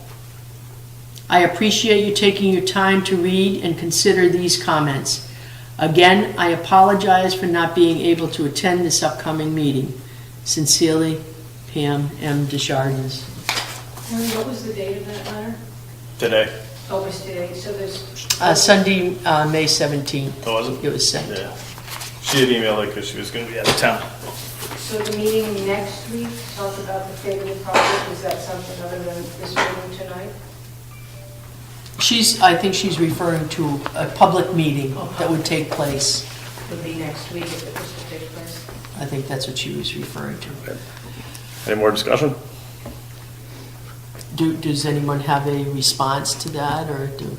I appreciate you taking your time to read and consider these comments. Again, I apologize for not being able to attend this upcoming meeting. Sincerely, Pam M. Desjardins. Harry, what was the date of that letter? Today. Oh, it was today, so there's... Sunday, May 17th. Oh, was it? It was sent. Yeah. She had emailed it because she was going to be out of town. So the meeting next week, talk about the fate of the project, is that something other than this meeting tonight? I think she's referring to a public meeting that would take place. Would be next week if it was to take place. I think that's what she was referring to. Any more discussion? Does anyone have a response to that, or do?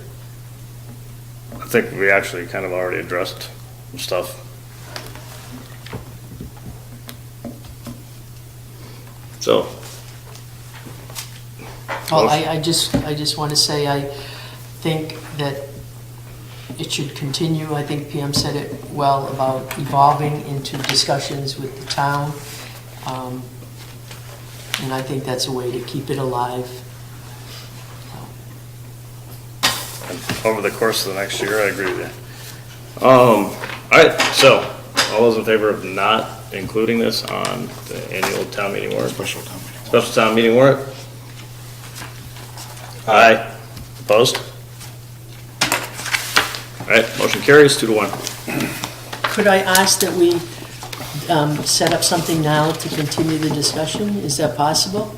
I think we actually kind of already addressed stuff. So. Well, I just want to say, I think that it should continue. I think Pam said it well about evolving into discussions with the town. And I think that's a way to keep it alive. Over the course of the next year, I agree with you. All right, so all those in favor of not including this on the annual town meeting warrant? Special town meeting. Special town meeting warrant? Aye. Opposed? All right, motion carries 2-1. Could I ask that we set up something now to continue the discussion? Is that possible?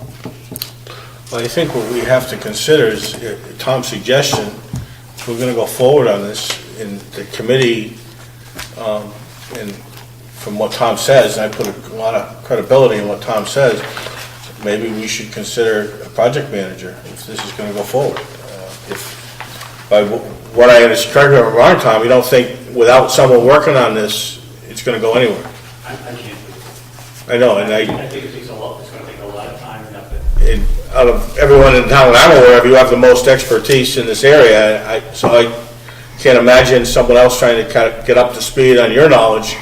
Well, I think what we have to consider is Tom's suggestion, if we're gonna go forward on this in the committee, and from what Tom says, and I put a lot of credibility in what Tom says, maybe we should consider a project manager if this is gonna go forward. If, by what I understand, correct me if I'm wrong, Tom, you don't think without someone working on this, it's gonna go anywhere? I can't do it. I know, and I think it's going to take a lot of time and effort. and out of everyone in town that I'm aware of, you have the most expertise in this area. So I can't imagine someone else trying to kind of get up to speed on your knowledge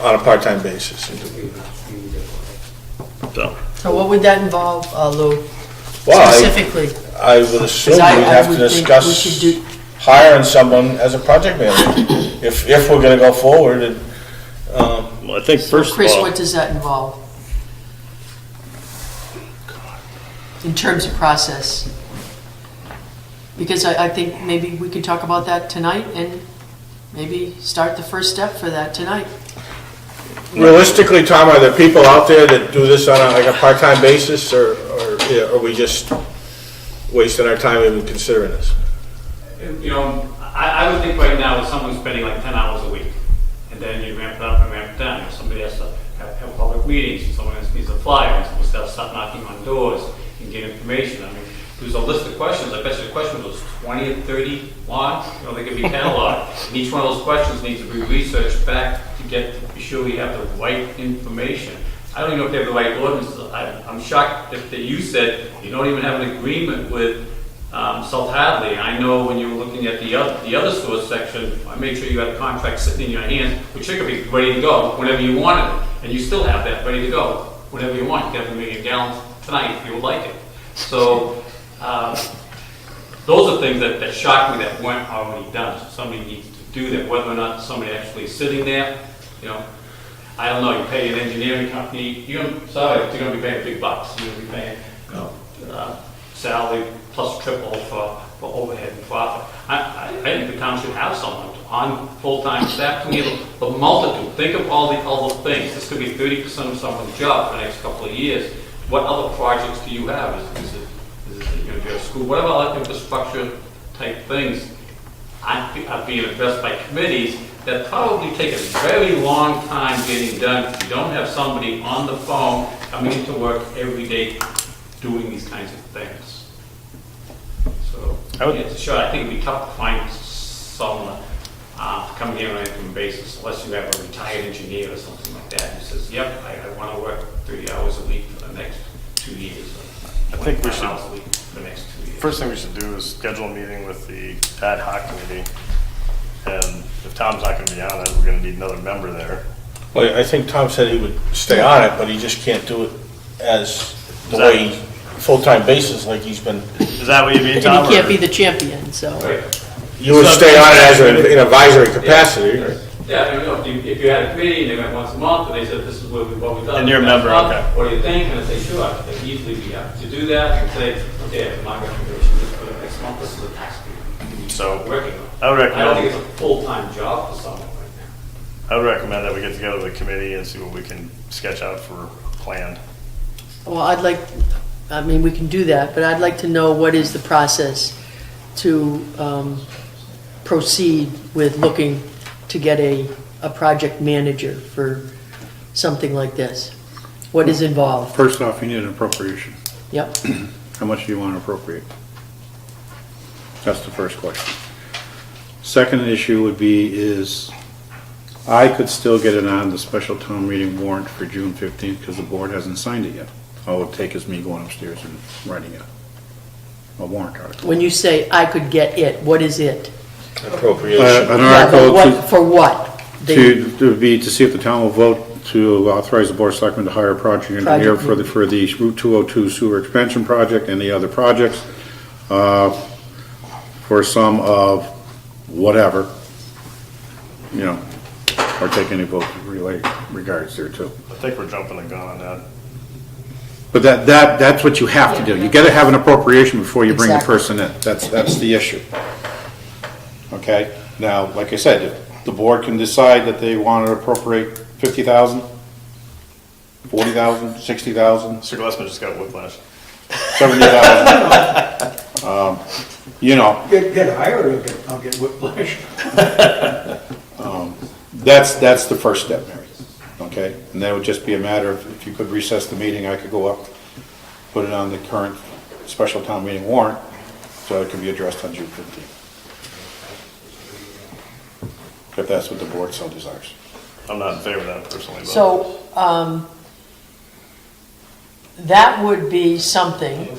on a part-time basis. So what would that involve, Lou, Well, specifically? I would assume we'd I have to would think we discuss should do- hiring someone as a project manager, if we're gonna go forward. And Well, I think first of Chris, all, what does that involve? In terms of process? Because I think maybe we could talk about that tonight and maybe start the first step for that tonight. realistically, Tom, are there people out there that do this on like a part-time basis, or are we just wasting our time even considering this? You know, I would think right now, if someone's spending like 10 hours a week, and then you ramp it up and ramp it down. If somebody has to have public meetings, and someone needs a flyer, and someone has to start knocking on doors and get information. I mean, there's a list of questions. I bet you the question was 20 or 30 long. You know, they could be cataloged. And each one of those questions needs to be researched back to be sure we have the right information. I don't even know if they have the right ordinances. I'm shocked that you said you don't even have an agreement with South Hadley. I know when you were looking at the other store section, I made sure you had a contract sitting in your hands, which it could be ready to go whenever you wanted it. And you still have that ready to go whenever you want. You can have a million gallons tonight if you would like it. So those are things that shock me that weren't already done. So somebody needs to do that. Whether or not somebody actually is sitting there, you know, I don't know. You pay an engineering company, you're going to be paying big bucks. You're going to be paying, you know, salary plus triple for overhead and profit. I think the town should have someone on full-time staff to handle the multitude. Think of all the things. This could be 30% of someone's job for the next couple of years. What other projects do you have? Is it going to be a school? Whatever other infrastructure type things are being addressed by committees that probably take a very long time getting done if you don't have somebody on the phone coming into work every day doing these kinds of things. So, it's sure, I think it'd be tough to find someone coming here on an income basis unless you have a retired engineer or something like that who says, yep, I want to work 30 hours a week for the next 2 years. I think we should, hours a week for the next 2 years. first thing we should do is schedule a meeting with the ad hoc committee. And if Tom's not going to be on it, we're going to need another member there. Well, I think Tom said he would stay on it, but he just can't do it as the way full-time basis like he's been. Is that what you mean, And Tom? he can't be the champion, so. You would stay on it as an advisory capacity, right? Yeah, you know, if you had a committee and they met once a month and they said, this is what we've done. And you're a member, okay. What do you think? And I say, sure, they can easily be happy to do that and say, okay, my recommendation is for the next month, this is the tax period. So, Working on. I would I don't think recommend, it's a full-time job for someone right now. I would recommend that we get together with the committee and see what we can sketch out for a plan. Well, I mean, we can do that, but I'd like to know what is the process to proceed with looking to get a project manager for something like this? What is involved? First off, you need an appropriation. Yep. How much do you want to appropriate? That's the first question. Second issue would be is, I could still get it on the special town meeting warrant for June 15th because the board hasn't signed it yet. All it would take is me going upstairs and writing it. A warrant article. When you say I could get it, what is it? Appropriation. An Yeah, but article what, for what? to see if the town will vote to authorize the board of selectmen to hire a project engineer for the Route 202 sewer expansion project and the other projects, for a sum of whatever, or take any vote regards there too. I think we're jumping the gun on that. But that's what you have to do. You gotta have an appropriation before you bring the Exactly. person in. That's the issue. Okay? Now, like I said, if the board can decide that they want to appropriate 50,000, 40,000, 60,000, Mr. Glassman just got whiplash. 70,000, Get hired, I'll get whiplash. that's the first step, Mary. Okay? And that would just be a matter of, if you could recess the meeting, I could go up, put it on the current special town meeting warrant, so it can be addressed on June 15th. If that's what the board so desires. I'm not in favor of that personally, but. So, that would be something,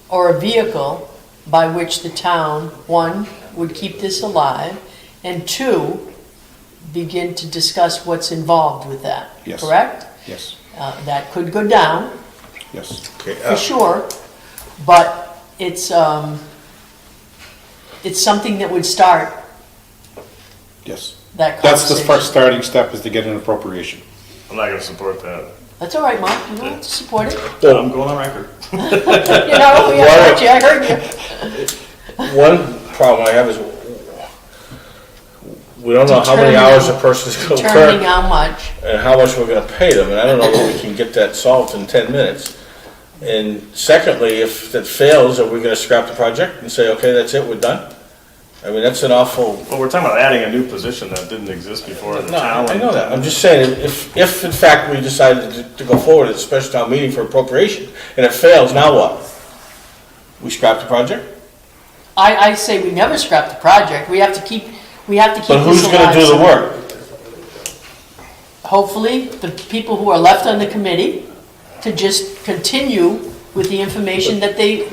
or a vehicle by which the town, one, would keep this alive, and two, begin to discuss what's involved with that. Yes. Correct? Yes, That could go down, yes. Okay, for sure, but it's something that would start Yes. that That's the conversation. first starting step, is to get an appropriation. I'm not gonna support that. That's all right, Mark, you don't have to support it. I'm going on record. You know, I heard you, I heard you. one problem I have is, we don't know how many Determining- hours a person's gonna Determining work, how much. and how much we're gonna pay them, and I don't know if we can get that solved in 10 minutes. And secondly, if that fails, are we gonna scrap the project and say, okay, that's it, we're done? I mean, that's an awful. Well, we're talking about adding a new position that didn't exist before. The No, town. I know that. I'm just saying, if in fact we decided to go forward at a special town meeting for appropriation, and it fails, now what? We scrap the project? I say we never scrap the project, we have to keep this But who's gonna do the alive. work? Hopefully, the people who are left on the committee to just continue with the information that they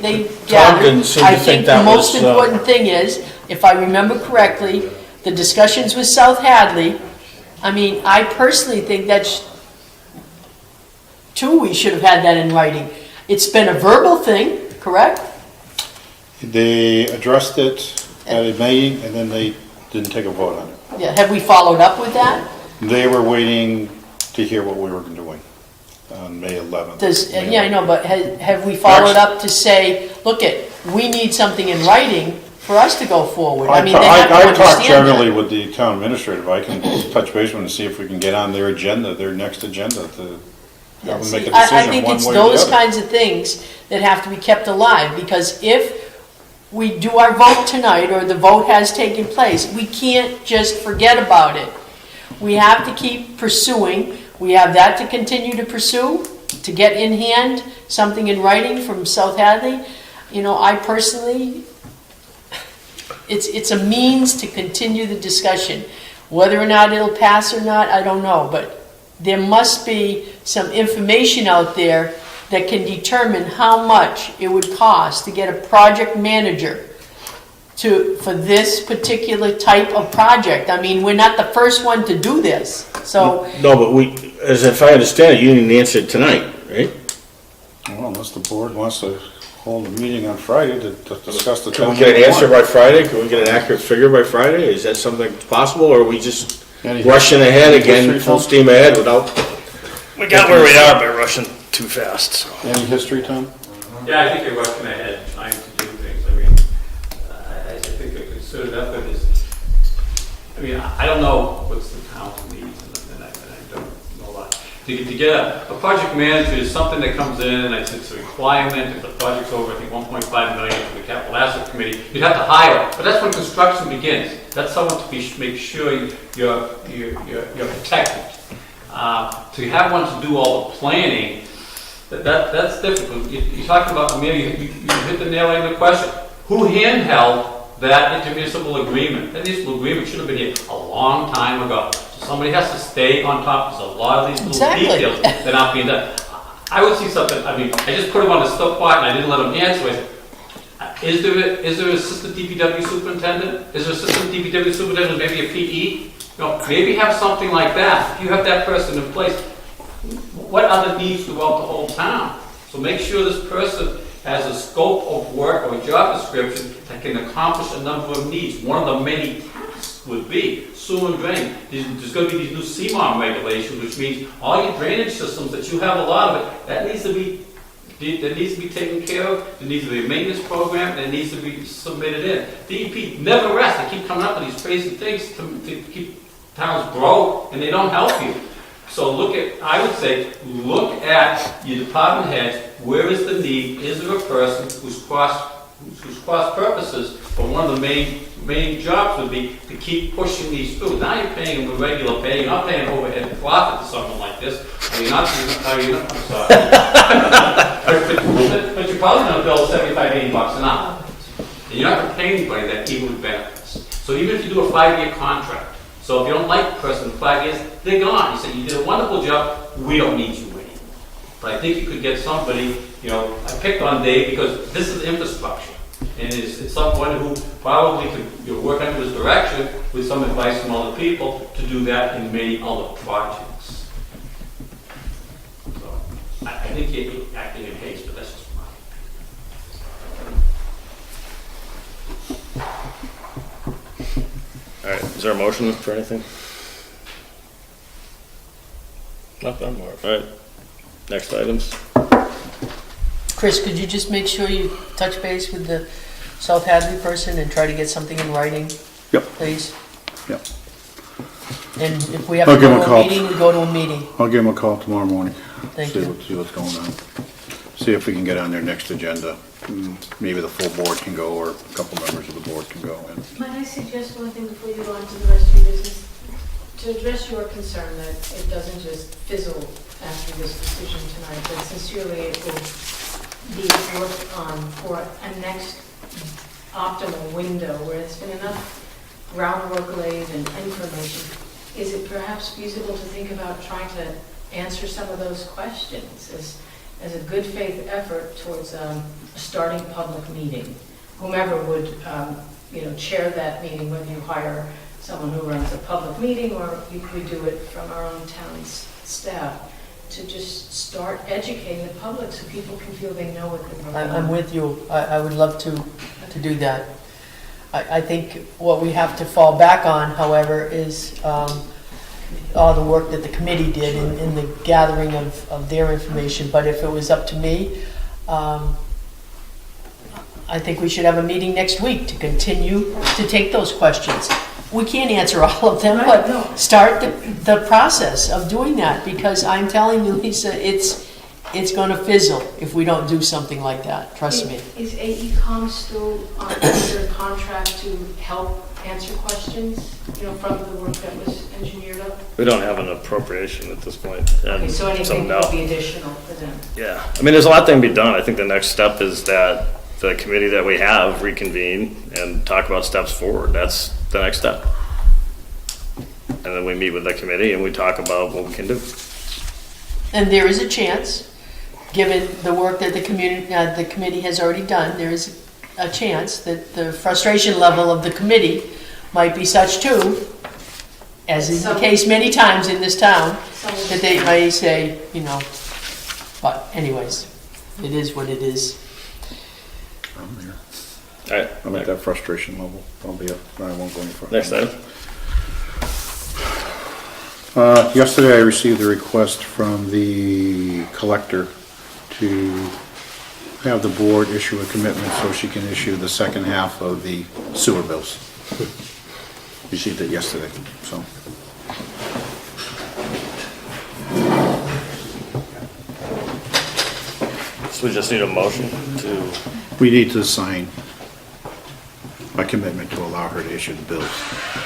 gathered. didn't seem to I think think that the most was, important thing is, if I remember correctly, the discussions with South Hadley, I mean, I personally think that's, we should have had that in writing. It's been a verbal thing, correct? They addressed it at a meeting, and then they didn't take a vote on it. Yeah, have we followed up with that? They were waiting to hear what we were doing on May 11th. Yeah, I know, but have we followed up to say, look we need something in writing for us to go forward? I mean, they have to I talked understand generally that. with the town administrator, but I can touch base with them and see if we can get on their agenda, their next agenda, to Yeah, have them make a see, I decision think one it's way or the those other. kinds of things that have to be kept alive, because if we do our vote tonight, or the vote has taken place, we can't just forget about it. We have to keep pursuing. We have that to continue to pursue, to get in hand something in writing from South Hadley. You know, I personally, it's a means to continue the discussion. Whether or not it'll pass or not, I don't know, but there must be some information out there that can determine how much it would cost to get a project manager for this particular type of project. I mean, we're not the first one to do this, so. No, but as if I understand it, you didn't answer it tonight, right? Well, unless the board wants to hold a meeting on Friday to discuss the Can town. we get an answer meeting by Friday? Can we get an accurate figure by Friday? Is that something possible, or are we just Any- rushing ahead again, history, full Tom? steam ahead without? We got where we are by rushing too fast, so. warrant. Any history, Tom? Yeah, I think they're rushing ahead, trying to do things. I mean, I think a concerted effort is, I mean, I don't know what's the town's needs, and I don't know a lot. To get a project manager is something that comes in, and it's a requirement. If the project's over, I think 1.5 million from the capital asset committee, you'd have to hire. But that's when construction begins. That's someone to make sure you're protected. To have one to do all the planning, that's difficult. You're talking about, Amelia, you hit the nail on the question. Who handheld that intermunicipal agreement? That intermunicipal agreement should have been here a long time ago. So somebody has to stay on top. There's a lot of these little details that are not being done. I would see something, I mean, I just put him on the stop quiet and I didn't let him answer. I said, is there an assistant DPW superintendent? Is there an assistant DPW superintendent, maybe a PE? Maybe have something like that. If you have that person in place, what other needs throughout the whole town? So make sure this person has a scope of work or a job description that can accomplish a number of needs. One of the many tasks would be sewer and drain. There's going to be these new CMOM regulations, which means all your drainage systems that you have a lot of it, that needs to be taken care of. There needs to be a maintenance program, and it needs to be submitted in. DEP never rests. They keep coming up with these crazy things to keep towns broke, and they don't help you. So look at your department heads. Where is the need? Is there a person whose cross purposes, but one of the main jobs would be to keep pushing these through. Now you're paying them a regular pay. You're not paying overhead profit to someone like this. I'm sorry. but you're probably going to bill $75, $80 an hour. And you're not going to pay anybody that even with benefits. So even if you do a 5-year contract, so if you don't like the person in 5 years, they're gone. You say, you did a wonderful job, we don't need you anymore. But I think you could get somebody, I picked on Dave because this is infrastructure. And it's someone who probably could work under his direction with some advice from other people to do that in many other projects. So I think you're acting in haste, but that's just mine. All right, is there a motion for anything? Nothing more. All right, next items. Chris, could you just make sure you touch base with the South Hadley person and try to get something in writing? Yep. Please? Yep. And if we have to I'll give him go a to call. a meeting, we go to a meeting. I'll give him a call tomorrow morning. Thank you. See what's going on. See if we can get on their next agenda. Maybe the full board can go, or a couple members of the board can go. Might I suggest one thing before you go on to the rest of your business? To address your concern that it doesn't just fizzle after this decision tonight, but sincerely it will be worked on for a next optimal window where there's been enough groundwork laid and information. Is it perhaps feasible to think about trying to answer some of those questions as a good faith effort towards starting public meeting? Whomever would chair that meeting, whether you hire someone who runs a public meeting or we do it from our own town's staff, to just start educating the public so people can feel they know what they're doing. I'm with you. I would love to do that. I think what we have to fall back on, however, is all the work that the committee did in the gathering of their information. But if it was up to me, I think we should have a meeting next week to continue to take those questions. We can't answer all of them, Right, but no. start the process of doing that, because I'm telling you, Lisa, it's going to fizzle if we don't do something like that. Trust me. Is AECom still under contract to help answer questions, from the work that was engineered up? We don't have an appropriation at this point. Okay, so anything no. would be additional for them? Yeah, I mean, there's a lot that can be done. I think the next step is that the committee that we have reconvene and talk about steps forward. That's the next step. And then we meet with the committee and we talk about what we can do. And there is a chance, given the work that the committee has already done, there is a chance that the frustration level of the committee might be such too, as is the case many times in this town, that they may say, but anyways, it is what it is. I'm there. All right, I'm at that frustration level. I'll be up. I won't go any further. next item. Yesterday I received a request from the collector to have the board issue a commitment so she can issue the second half of the sewer bills. Received it yesterday, so. So we just need a motion to, We need to sign a commitment to allow her to issue the bills.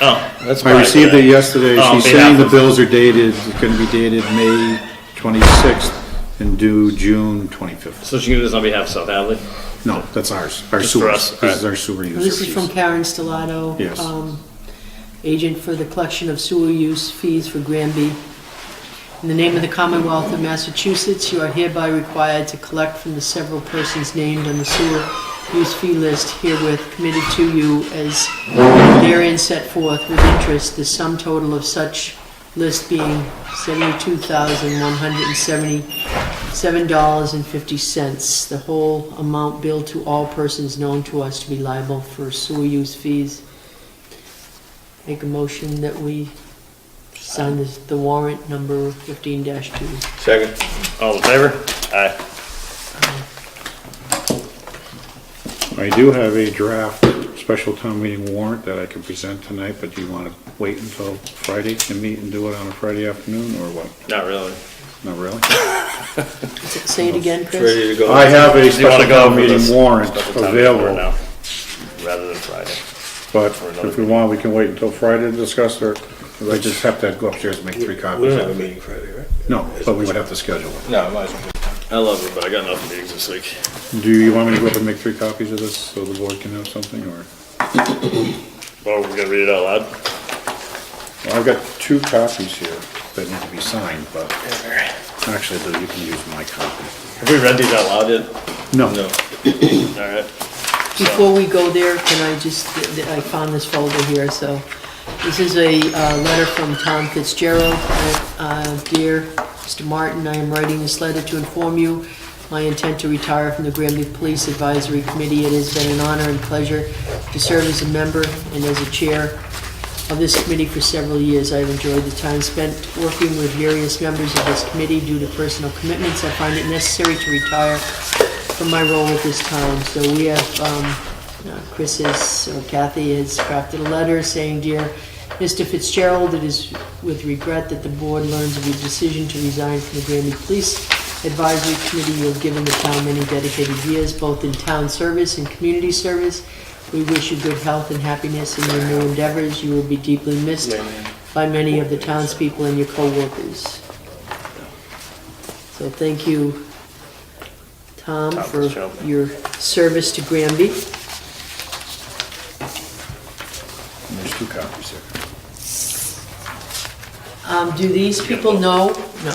oh, that's fine. I received it yesterday. On She's behalf saying the of- bills are dated, it's gonna be dated May 26th and due June 25th. So she can do this on behalf of South Hadley? No, that's ours, our Just for sewer. us, This is our sewer user This is fees. from Karen Stellato. Yes. Agent for the collection of sewer use fees for Granby. In the name of the Commonwealth of Massachusetts, you are hereby required to collect from the several persons named on the sewer use fee list herewith committed to you as therein set forth with interest, the sum total of such list being $72,177.50. The whole amount billed to all persons known to us to be liable for sewer use fees. Make a motion that we sign the warrant number 15-2. Second. All in favor? Aye. I do have a draft special town meeting warrant that I can present tonight, but do you want to wait until Friday and meet and do it on a Friday afternoon, or what? Not really. Not really? Say it again, Chris? Ready to go? I have a Do you special want to go town over meeting this? warrant Special town meeting warrant available, now, rather than Friday? but For another if we want, we can wait until Friday to discuss it. I just have to go upstairs and make 3 We copies. don't have a meeting Friday, right? No, but we would have to schedule it. No, might as well. I love you, but I got enough meetings this week. Do you want me to go up and make 3 copies of this so the board can have something, or? Well, we're gonna read it out loud? Well, I've got 2 copies here that need to be signed, but actually, you can use my copy. Have we read these out loud yet? No. No. All right. Before we go there, can I just, I found this folder here, so. This is a letter from Tom Fitzgerald. Dear Mr. Martin, I am writing this letter to inform you my intent to retire from the Granby Police Advisory Committee. It has been an honor and pleasure to serve as a member and as a chair of this committee for several years. I have enjoyed the time spent working with various members of this committee. Due to personal commitments, I find it necessary to retire from my role at this time. So we have, Kathy has crafted a letter saying, Dear Mr. Fitzgerald, it is with regret that the board learns of your decision to resign from the Granby Police Advisory Committee. You have given the town many dedicated years, both in town service and community service. We wish you good health and happiness in your new endeavors. You will be deeply missed by many of the townspeople and your co-workers. So thank you, Tom, for Fitzgerald. your service to Granby. And there's 2 copies here. Do these people know? No.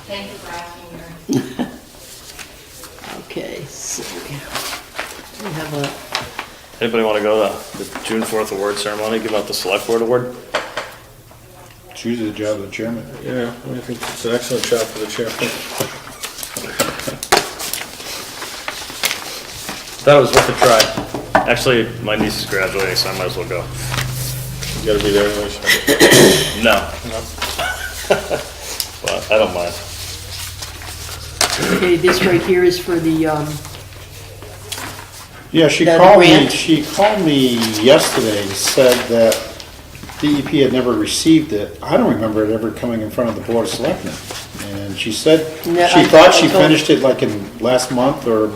Thank you for asking your. Okay, so we have a, Anybody want to go to the June 4th award ceremony, give out the select board award? It's usually the job of the chairman. Yeah, I think it's an excellent job for the chair. That was worth a try. Actually, my niece is graduating, so I might as well go. You gotta be there anyway. So. No. But I don't mind. okay, this right here is for the, Yeah, she That called me, grant? yesterday and said that DEP had never received it. I don't remember it ever coming in front of the Board of Selectmen. And she said, No, she I- thought I she told- finished it like in last month or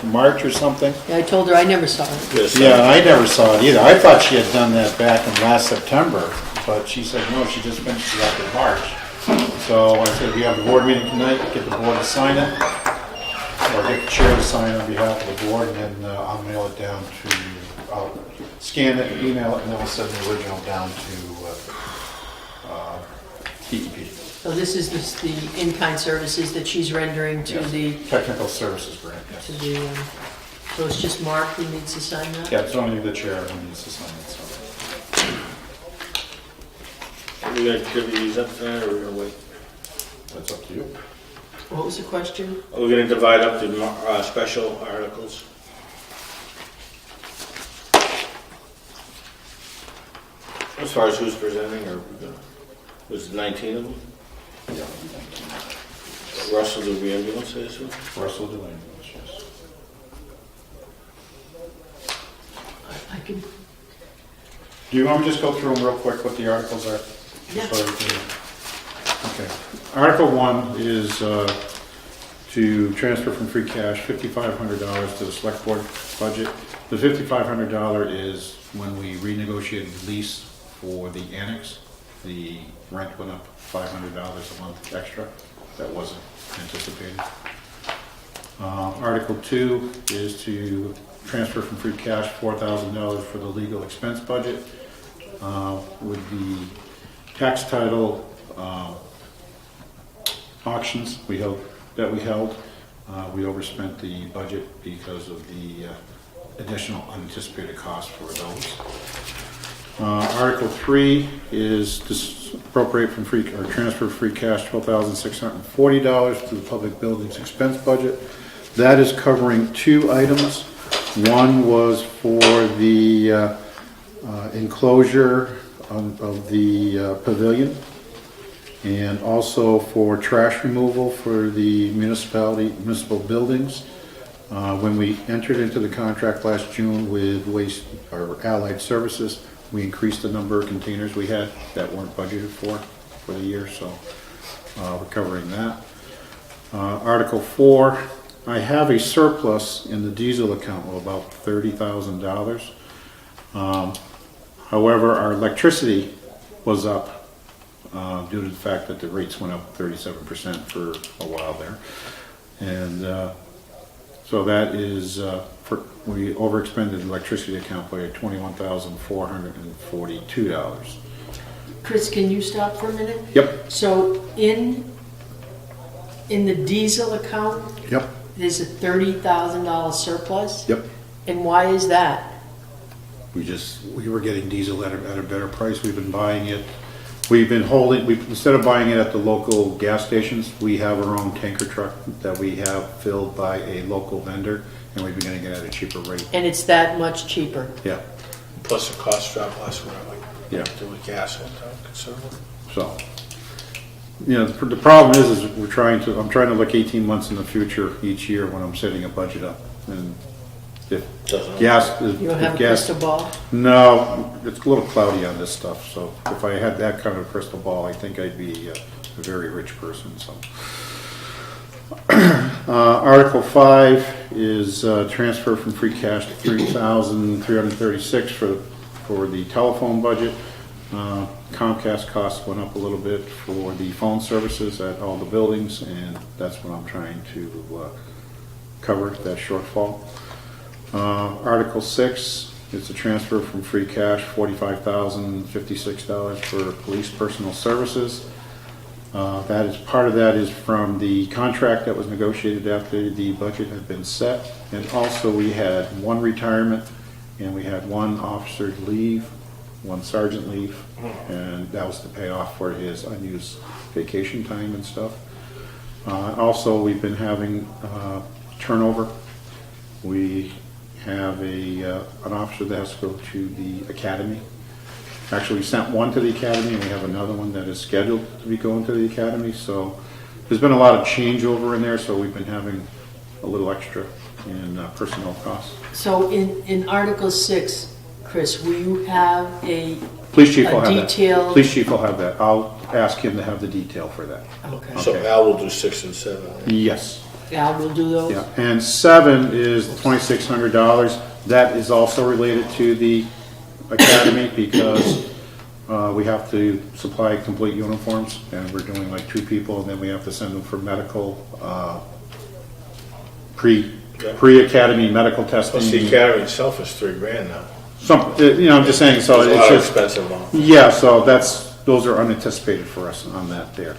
March or something. I told her I never saw it. Yes, Yeah, I never saw it either. I thought she had done that back in last September, but she said, no, she just finished it up in March. So I said, we have the board meeting tonight, get the board to sign it, or get the chair to sign on behalf of the board, and then I'll mail it down to, I'll scan it, email it, and then I'll send the original down to DEP, So this is the in-kind services that she's rendering to Yes. the, Technical Services Grant, to yes. the, so it's just Mark who needs to sign that? Yeah, it's only the chair who needs to sign it, so. Are we gonna divvy these up tonight, or are we gonna wait? That's up to you. What was the question? Are we gonna divide up the special articles? As far as who's presenting, or we gonna, was it 19 of them? Yeah. Russell, do we ambulance, I assume? Russell Delaney, yes. I can, Do you want me to just go through them real quick, what the articles are? Just Yeah. so we can- Okay. Article 1 is to to transfer from free cash $5,500 to the select board budget. The $5,500 is when we renegotiated the lease for the annex. The rent went up $500 a month extra. That wasn't anticipated. Article 2 is to transfer from free cash $4,000 for the legal expense budget. With the tax title auctions we held, we overspent the budget because of the additional unanticipated cost for those. Article 3 is to appropriate from free, or transfer free cash $12,640 to the public buildings expense budget. That is covering 2 items. One was for the enclosure of the pavilion, and also for trash removal for the municipal buildings. When we entered into the contract last June with Waste or Allied Services, we increased the number of containers we had that weren't budgeted for the year, so we're covering that. Article 4, I have a surplus in the diesel account of about $30,000. However, our electricity was up due to the fact that the rates went up 37% for a while there. And so that is, we overexpended the electricity account by $21,442. Chris, can you stop for a minute? Yep. So in the diesel account, Yep. there's a $30,000 surplus? Yep. And why is that? We were getting diesel at a better price. We've been buying it. We've been holding, instead of buying it at the local gas stations, we have our own tanker truck that we have filled by a local vendor, and we've been getting it at a cheaper rate. And it's that much cheaper? Yeah. Plus the cost drop last winter, like, Yeah. do with gas went down considerably. So, the problem is I'm trying to look 18 months in the future each year when I'm setting a budget up. And if Doesn't gas, You don't have a if gas, crystal ball? no, it's a little cloudy on this stuff. So if I had that kind of crystal ball, I think I'd be a very rich person. So, Article 5 is transfer from free cash to $3,336 for the telephone budget. Comcast costs went up a little bit for the phone services at all the buildings, and that's what I'm trying to cover, that shortfall. Article 6 is a transfer from free cash, $45,056 for police personal services. That is, part of that is from the contract that was negotiated after the budget had been set. And also we had 1 retirement, and we had 1 officer leave, 1 sergeant leave, and that was to pay off for his unused vacation time and stuff. Also, we've been having turnover. We have an officer that has to go to the academy. Actually, we sent 1 to the academy, and we have another one that is scheduled to be going to the academy. So there's been a lot of changeover in there, so we've been having a little extra in personnel costs. So in Article 6, Chris, will you have a Police chief will have that. detailed? Police chief will have that. I'll ask him to have the detail for that. Okay. So Okay. Al will do 6 and 7. right? Yes. Al will do those? Yeah, and 7 is $2,600. That is also related to the academy because we have to supply complete uniforms, and we're doing like 2 people, and then we have to send them for medical, pre-academy medical testing. Plus the academy itself is $3,000 now. I'm just saying, so It's a it's lot just, expensive now. yeah, so those are unanticipated for us on that there.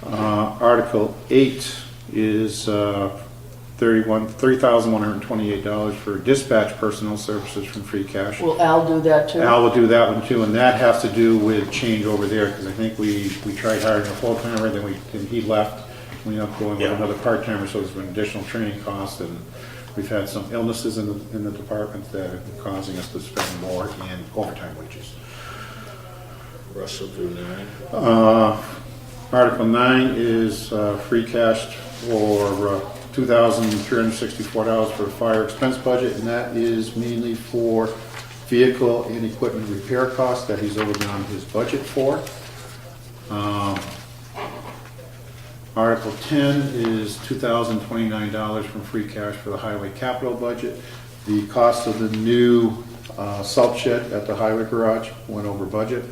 Article 8 is $3,128 for dispatch personnel services from free cash. Will Al do that too? Al will do that one too, and that has to do with change over there, because I think we tried hiring a full-timer, then he left. We ended up going with Yeah. another part-timer, so there's been additional training costs, and we've had some illnesses in the department that are causing us to spend more in overtime wages. Russ will do 9. Article 9 is free cash for $2,364 for the fire expense budget, and that is mainly for vehicle and equipment repair costs that he's overdrawn his budget for. Article 10 is $2,029 from free cash for the highway capital budget. The cost of the new salt shed at the highway garage went over budget.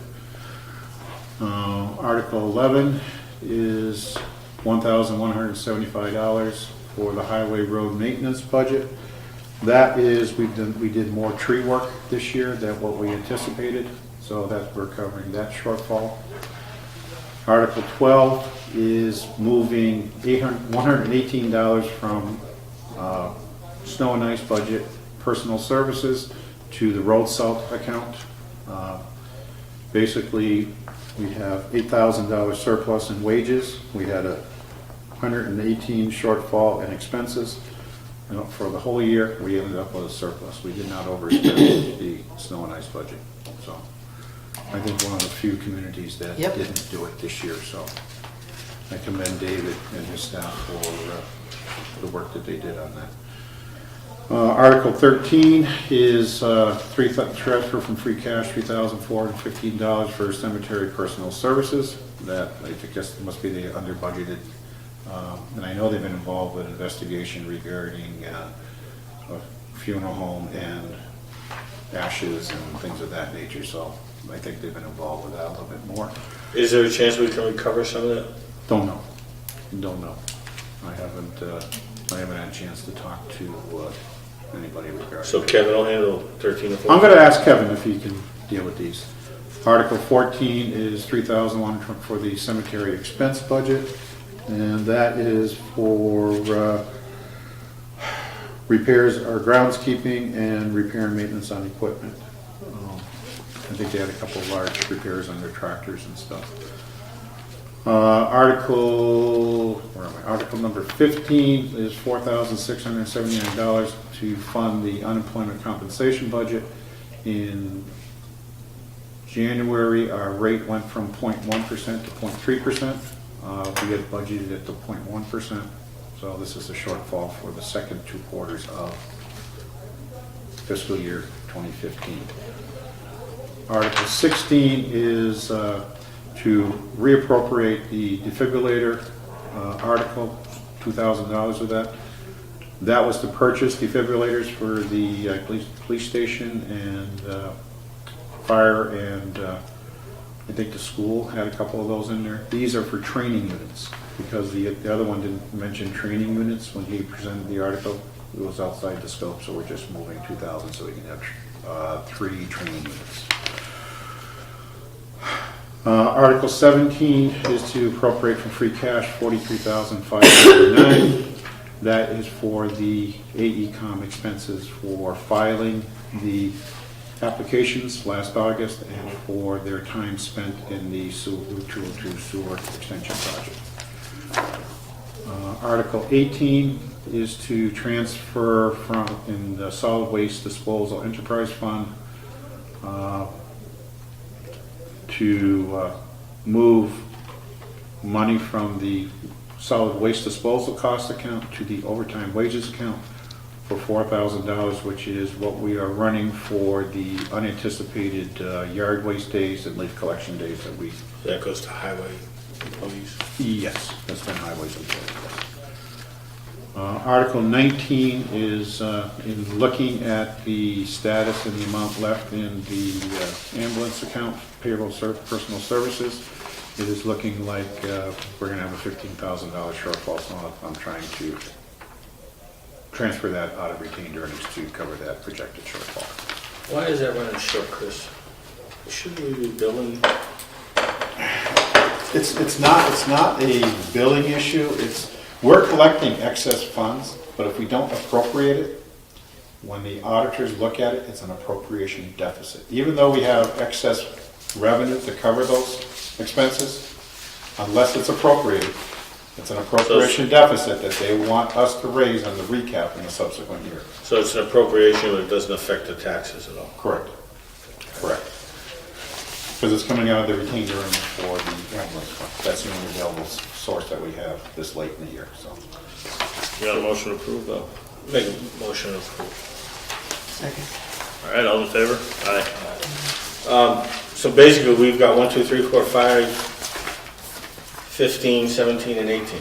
Article 11 is $1,175 for the highway road maintenance budget. That is, we did more tree work this year than what we anticipated, so that we're covering that shortfall. Article 12 is moving $118 from snow and ice budget personal services to the road salt account. Basically, we have $8,000 surplus in wages. We had a $118 shortfall in expenses. For the whole year, we ended up with a surplus. We did not overspend the snow and ice budget. So I think one of the few communities that Yep. didn't do it this year. So I commend David and his staff for the work that they did on that. Article 13 is transfer from free cash $3,415 for cemetery personal services. That I guess must be the under budgeted. And I know they've been involved with investigation regarding a funeral home and ashes and things of that nature. So I think they've been involved with that a little bit more. Is there a chance we can recover some of that? Don't know. I haven't had a chance to talk to anybody regarding. So Kevin will handle 13 or 14? I'm going to ask Kevin if he can deal with these. Article 14 is $3,100 for the cemetery expense budget, and that is for repairs or groundskeeping and repair and maintenance on equipment. I think they had a couple of large repairs on their tractors and stuff. Article number 15 is $4,679 to fund the unemployment compensation budget. In January, our rate went from 0.1% to 0.3%. We had budgeted at the 0.1%, so this is a shortfall for the second 2 quarters of fiscal year 2015. Article 16 is to reappropriate the defibrillator article, $2,000 of that. That was to purchase defibrillators for the police station and fire, and I think the school had a couple of those in there. These are for training units, because the other one didn't mention training units when he presented the article. It was outside the scope, so we're just moving 2,000 so we can have 3 training units. Article 17 is to appropriate from free cash $43,509. That is for the AECom expenses for filing the applications last August and for their time spent in the Route 202 sewer extension project. Article 18 is to transfer from in the solid waste disposal enterprise fund to move money from the solid waste disposal cost account to the overtime wages account for $4,000, which is what we are running for the unanticipated yard waste days and leaf collection days that we... That goes to highway employees? Yes, that's been highways employees. Article 19 is in looking at the status and the amount left in the ambulance account, payroll personal services. It is looking like we're going to have a $15,000 shortfall, so I'm trying to transfer that out of retained earnings to cover that projected shortfall. Why is that running short, Chris? Shouldn't we be billing? It's not a billing issue. We're collecting excess funds, but if we don't appropriate it, when the auditors look at it, it's an appropriation deficit. Even though we have excess revenue to cover those expenses, unless it's appropriated, it's an appropriation deficit that they want us to raise on the recap in the subsequent year. So it's an appropriation, but it doesn't affect the taxes at all? Correct. Because it's coming out of the retained earnings for the ambulance fund. That's the only available source that we have this late in the year. So, You got a motion to approve, though? Make a motion to approve. Second. All right, all in favor? Aye. So basically, we've got 1, 2, 3, 4, 5, 15, 17, and 18.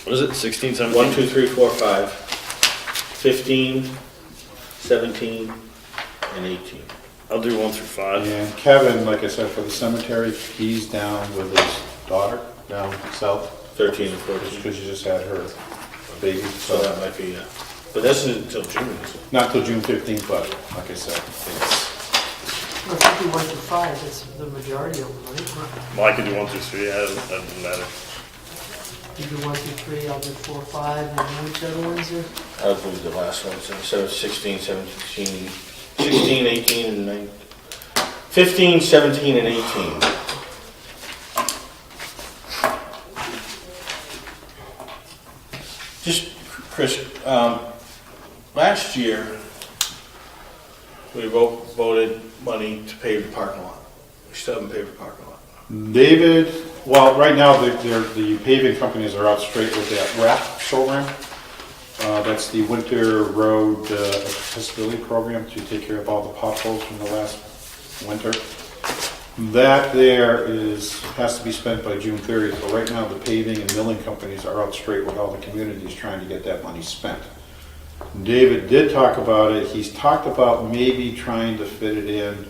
What is it, 16, 17? 1, 2, 3, 4, 5, 15, 17, and 18. I'll do 1 through 5. And Kevin, like I said, for the cemetery, he's down with his daughter down south, 13 and 14. because she just had her baby, So so that might be, but this isn't until June, is it? not till June 15th, but like I said, it's, I think you 1 through 5, that's the majority of them, right? Well, I could do 1 through 3, that doesn't matter. You do 1 through 3, I'll do 4, 5, and which other ones are? I'll do the last one, so 16, 17, 16, 18, and 19. 15, 17, and 18. Just, Chris, last year, we voted money to pave the parking lot. We still haven't paved the parking lot. David, well, right now, the paving companies are out straight with that RAP program. That's the Winter Road Accessibility Program to take care of all the potholes from the last winter. That there has to be spent by June 30th, but right now the paving and milling companies are out straight with all the communities trying to get that money spent. David did talk about it. He's talked about maybe trying to fit it in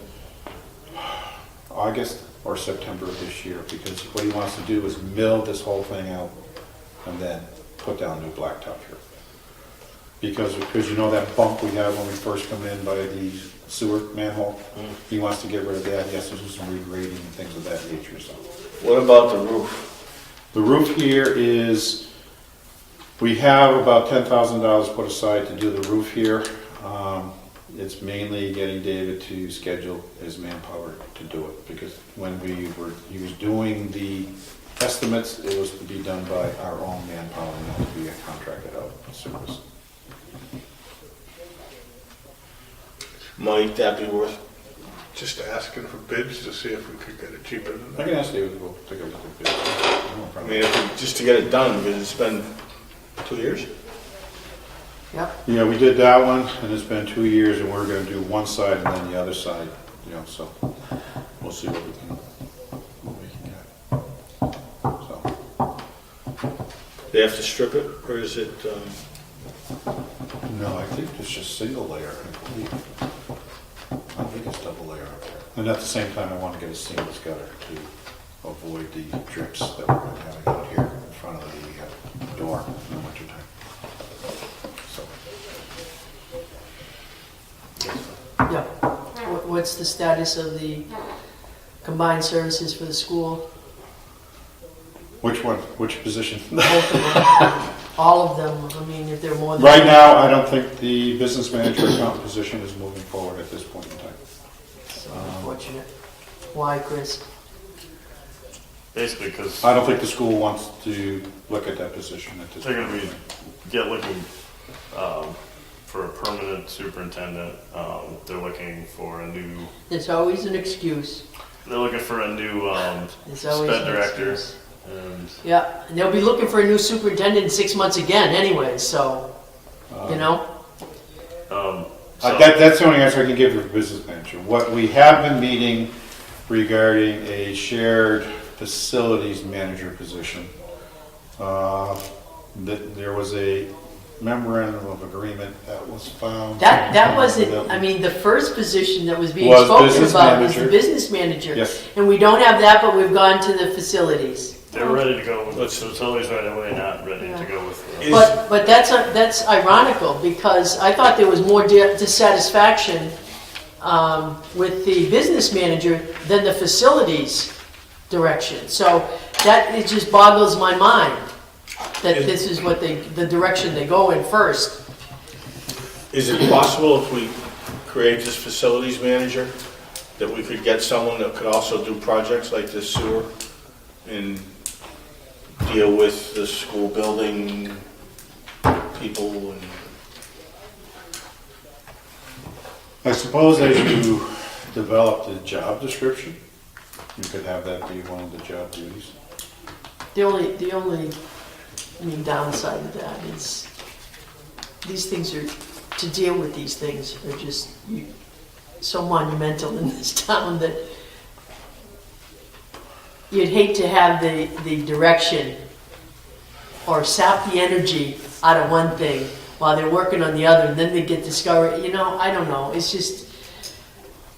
August or September of this year, because what he wants to do is mill this whole thing out and then put down new blacktop here. Because you know that bump we have when we first come in by the sewer manhole? He wants to get rid of that. He has to do some regrading and things of that nature. So What about the roof? the roof here is, we have about $10,000 put aside to do the roof here. It's mainly getting David to schedule his manpower to do it, because when he was doing the estimates, it was to be done by our own manpower, not to be a contracted out service. Might that be worth? Just asking for bids to see if we could get it cheaper than I that. can ask David to go take a look at this. I mean, just to get it done, because it's been 2 years. Yep. Yeah, we did that one, and it's been 2 years, and we're gonna do one side and then the other side, so we'll see what we can get. So, They have to strip it, or is it, no, I think it's just single layer, I believe. I don't think it's double layer up there. And at the same time, I want to get a seamless gutter to avoid the drips that we're gonna have out here in front of the door in the wintertime. So, Yeah. What's the status of the combined services for the school? which one, which position? Both of them. All of them, I mean, if they're more than. Right now, I don't think the business manager account position is moving forward at this point in time. So unfortunate. Why, Chris? Basically, because I don't think the school wants to look at that position at this they're point. going to be looking for a permanent superintendent. They're looking for a new. There's always an excuse. They're looking for a new There's always sped an director. excuse. And Yeah, and they'll be looking for a new superintendent in 6 months again anyway, so, you know? so- That's the only answer I can give you for business manager. What we have been meeting regarding a shared facilities manager position, there was a memorandum of agreement that was found. That wasn't, I mean, the first position that was being Was spoken business about was the manager. business manager. Yes. And we don't have that, but we've gone to the facilities. they're ready to go with the facilities right away, not ready to go with. But that's ironical, because I thought there was more dissatisfaction with the business manager than the facilities direction. So it just boggles my mind that this is what the direction they go in first. is it possible if we create this facilities manager, that we could get someone that could also do projects like this sewer and deal with the school building people and I suppose as you develop the job description, you could have that be one of the job duties. The only downside of that is these things to deal with these things are just so monumental in this town that you'd hate to have the direction or sap the energy out of one thing while they're working on the other, and then they get discouraged, you know, I don't know, it's just,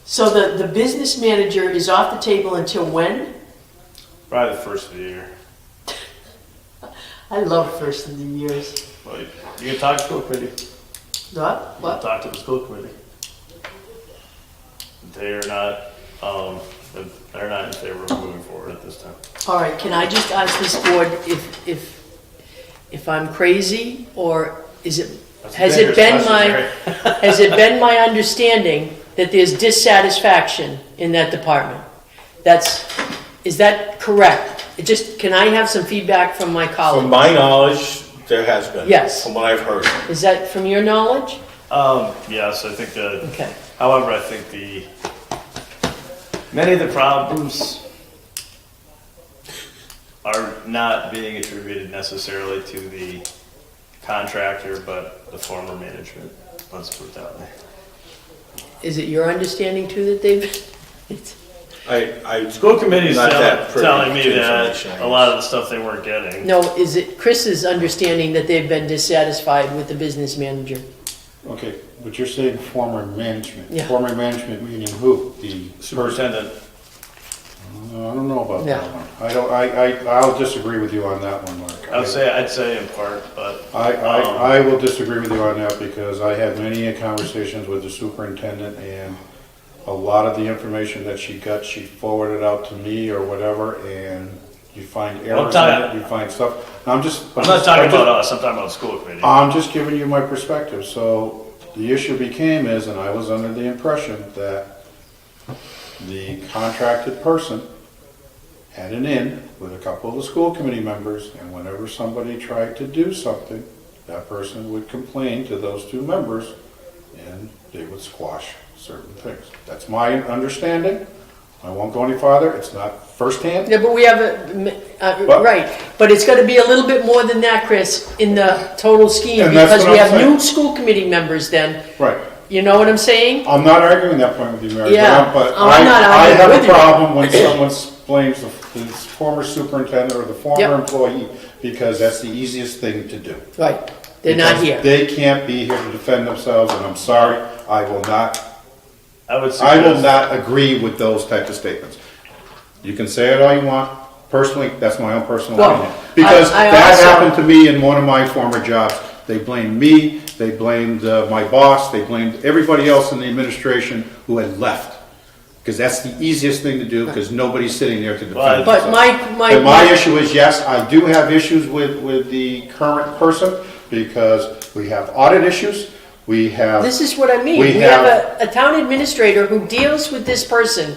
so the business manager is off the table until when? Probably the first of the year. I love first of the years. Well, you can talk to the school committee. What? You can talk to the school committee. They're not in favor of moving forward at this time. All right, can I just ask this board if I'm crazy, or is it, has it been my understanding that there's dissatisfaction in that department? Is that correct? Can I have some feedback from my From colleague? my knowledge, there has been. Yes. From what I've heard. Is that from your knowledge? Yes, I think that, Okay. however, I think many of the problems are not being attributed necessarily to the contractor, but the former management. Let's put it that way. Is it your understanding too that they've, School committee's Not that privy telling me to that information, I a lot of the stuff they weren't getting. no, is it Chris's understanding that they've been dissatisfied with the business manager? Okay, but you're saying former management. Yeah. Former management meaning who? The Superintendent. I don't know about Yeah. that one. I'll disagree with you on that one, Mark. I'd say in part, but I will disagree with you on that because I had many conversations with the superintendent, and a lot of the information that she got, she forwarded out to me or whatever, and you find errors in it, you find stuff. I'm not talking about us, I'm talking about school committee. I'm just giving you my perspective. So the issue became and I was under the impression that the contracted person had an in with a couple of the school committee members, and whenever somebody tried to do something, that person would complain to those two members, and they would squash certain things. That's my understanding. I won't go any farther. It's not firsthand. Yeah, but we have But- right, but it's gonna be a little bit more than that, Chris, in the total scheme, And that's because what we I'm have saying. new school committee members then, Right. you know what I'm saying? I'm not arguing that point with you, Mary. Yeah. But Oh, I'm not I arguing have with a you. problem when someone blames the former superintendent or the former Yep. employee, because that's the easiest thing to do. Right, they're not Because here. They can't be here to defend themselves, and I'm sorry, I will not I will not agree with those types of statements. You can say it all you want. Personally, that's my own personal Well, opinion. Because I that also- happened to me in one of my former jobs. They blamed me, they blamed my boss, they blamed everybody else in the administration who had left. Because that's the easiest thing to do, because nobody's sitting there to defend But themselves. my And my issue is, yes, I do have issues with the current person, because we have audit issues, we have. This is what I mean. We We have a town administrator who deals with this person,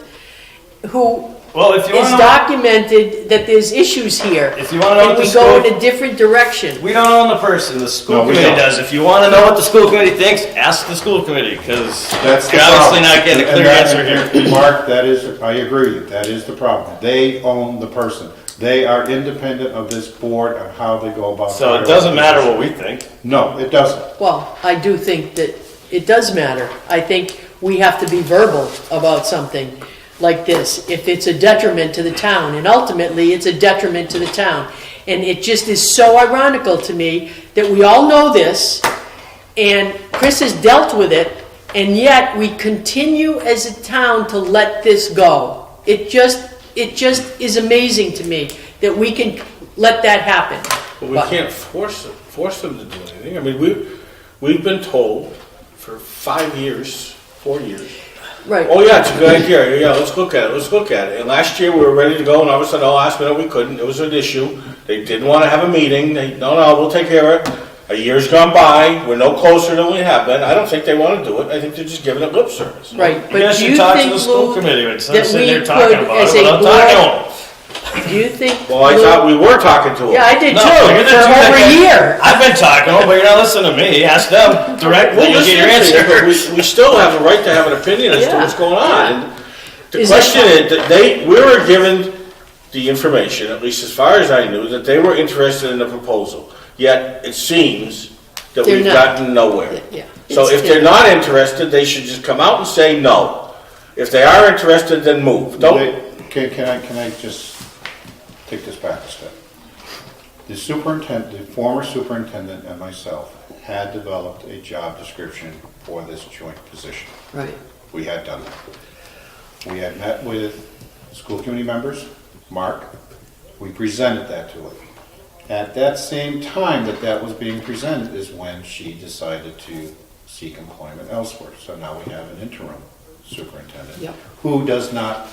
who Well, if you is want to, documented that there's issues here. If you wanna know what And we the go school- in a different direction. we don't own the person. The school No, we committee don't. does. If you want to know what the school committee thinks, ask the school committee, because That's the you're obviously problem. not getting a And clear that- answer here. and Mark, that is, I agree with you, that is the problem. They own the person. They are independent of this board on how they go about. So it doesn't matter what we think. No, it doesn't. Well, I do think that it does matter. I think we have to be verbal about something like this, if it's a detriment to the town, and ultimately, it's a detriment to the town. And it just is so ironical to me that we all know this, and Chris has dealt with it, and yet we continue as a town to let this go. It just is amazing to me that we can let that happen. But we can't force them to do anything. I mean, we've been told for 5 years, 4 years, Right. oh yeah, it's a good idea, yeah, let's look at it. And last year, we were ready to go, and all of a sudden, last minute, we couldn't, it was an issue. They didn't want to have a meeting, no, we'll take care of it. A year's gone by, we're no closer than we have been, I don't think they want to do it, I think they're just giving it lip service. Right, You but guys do should you talk to think, the school Lou, committee instead of that sitting we there talking could, about as it a without talking to them. do you think? Well, I Lou- thought we were talking to them. Yeah, I did No, too, you're the for two that over a get- year. I've been talking to them, but you're not listening to me. Ask them directly, Well, you'll get your listen, answer. but we still have a right to have an opinion as to Yeah, what's going on. And the Is it- question is, that we were given the information, at least as far as I knew, that they were interested in the proposal. Yet, it seems that They're we've not. gotten nowhere. Yeah. So It's- if they're not interested, they should just come out and say no. If they are interested, then move. Don't, Can I just take this back a step? The superintendent, the former superintendent and myself had developed a job description for this joint position. Right. We had done that. We had met with school committee members, Mark. We presented that to him. At that same time that was being presented is when she decided to seek employment elsewhere. So now we have an interim superintendent Yep. who does not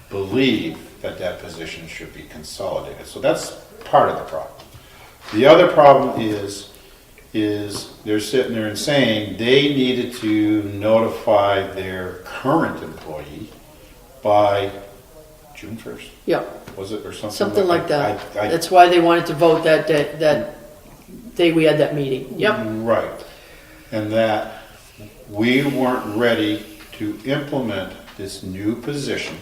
believe that position should be consolidated. So that's part of the problem. The other problem is they're sitting there and saying they needed to notify their current employee by June 1st. Yep, Was it, or something? something like that. I- That's why they wanted to vote that day we had that meeting. Yep. Right. And that we weren't ready to implement this new position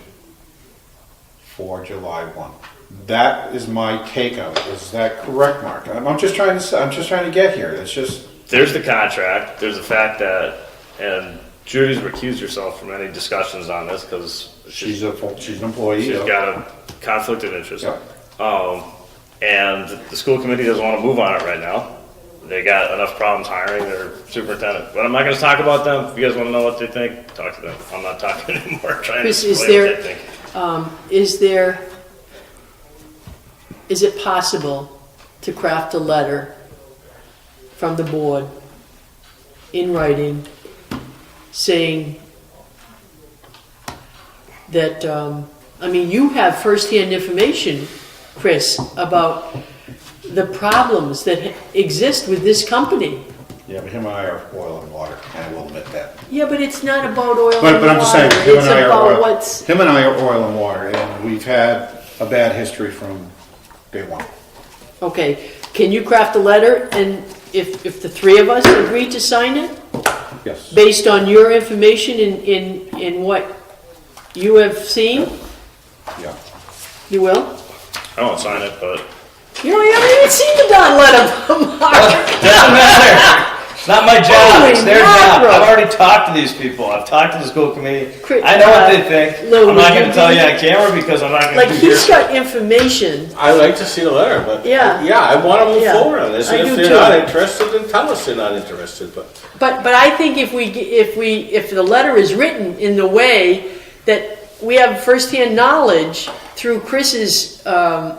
for July 1. That is my take on it. Is that correct, Mark? I'm just trying to get here. It's just, There's the contract, there's the fact that, and Judy's recused herself from any discussions on this because she's an employee. she's of- got a conflict of interest. Yeah. And the school committee doesn't want to move on it right now. They got enough problems hiring their superintendent. But I'm not going to talk about them. If you guys want to know what they think, talk to them. I'm not talking anymore, trying Chris, to is explain there- what they think. Is it possible to craft a letter from the board in writing saying that, you have firsthand information, Chris, about the problems that exist with this company. Yeah, but him and I are oil and water, and I will admit that. Yeah, but it's not about oil and But I'm just saying, water. him It's and I are about oil. what's, Him and I are oil and water, and we've had a bad history from day one. okay, can you craft a letter and if the three of us agree to sign it? Yes. Based on your information in what you have seen, Yeah. you will? I won't sign it, but You haven't even seen the Don letter, Mark. Doesn't matter. It's not my job, Holy it's their job. mackerel. I've already talked to these people. I've talked to the school committee. Chris, I know what they think. Lou, I'm not would you gonna tell be- you on camera because I'm not gonna Like, do he's your... got information. I like to see the letter, but Yeah. I want to move Yeah. forward on this. I And do if they're too. not interested, then tell us they're not interested. But But I think if the letter is written in the way that we have firsthand knowledge through Chris's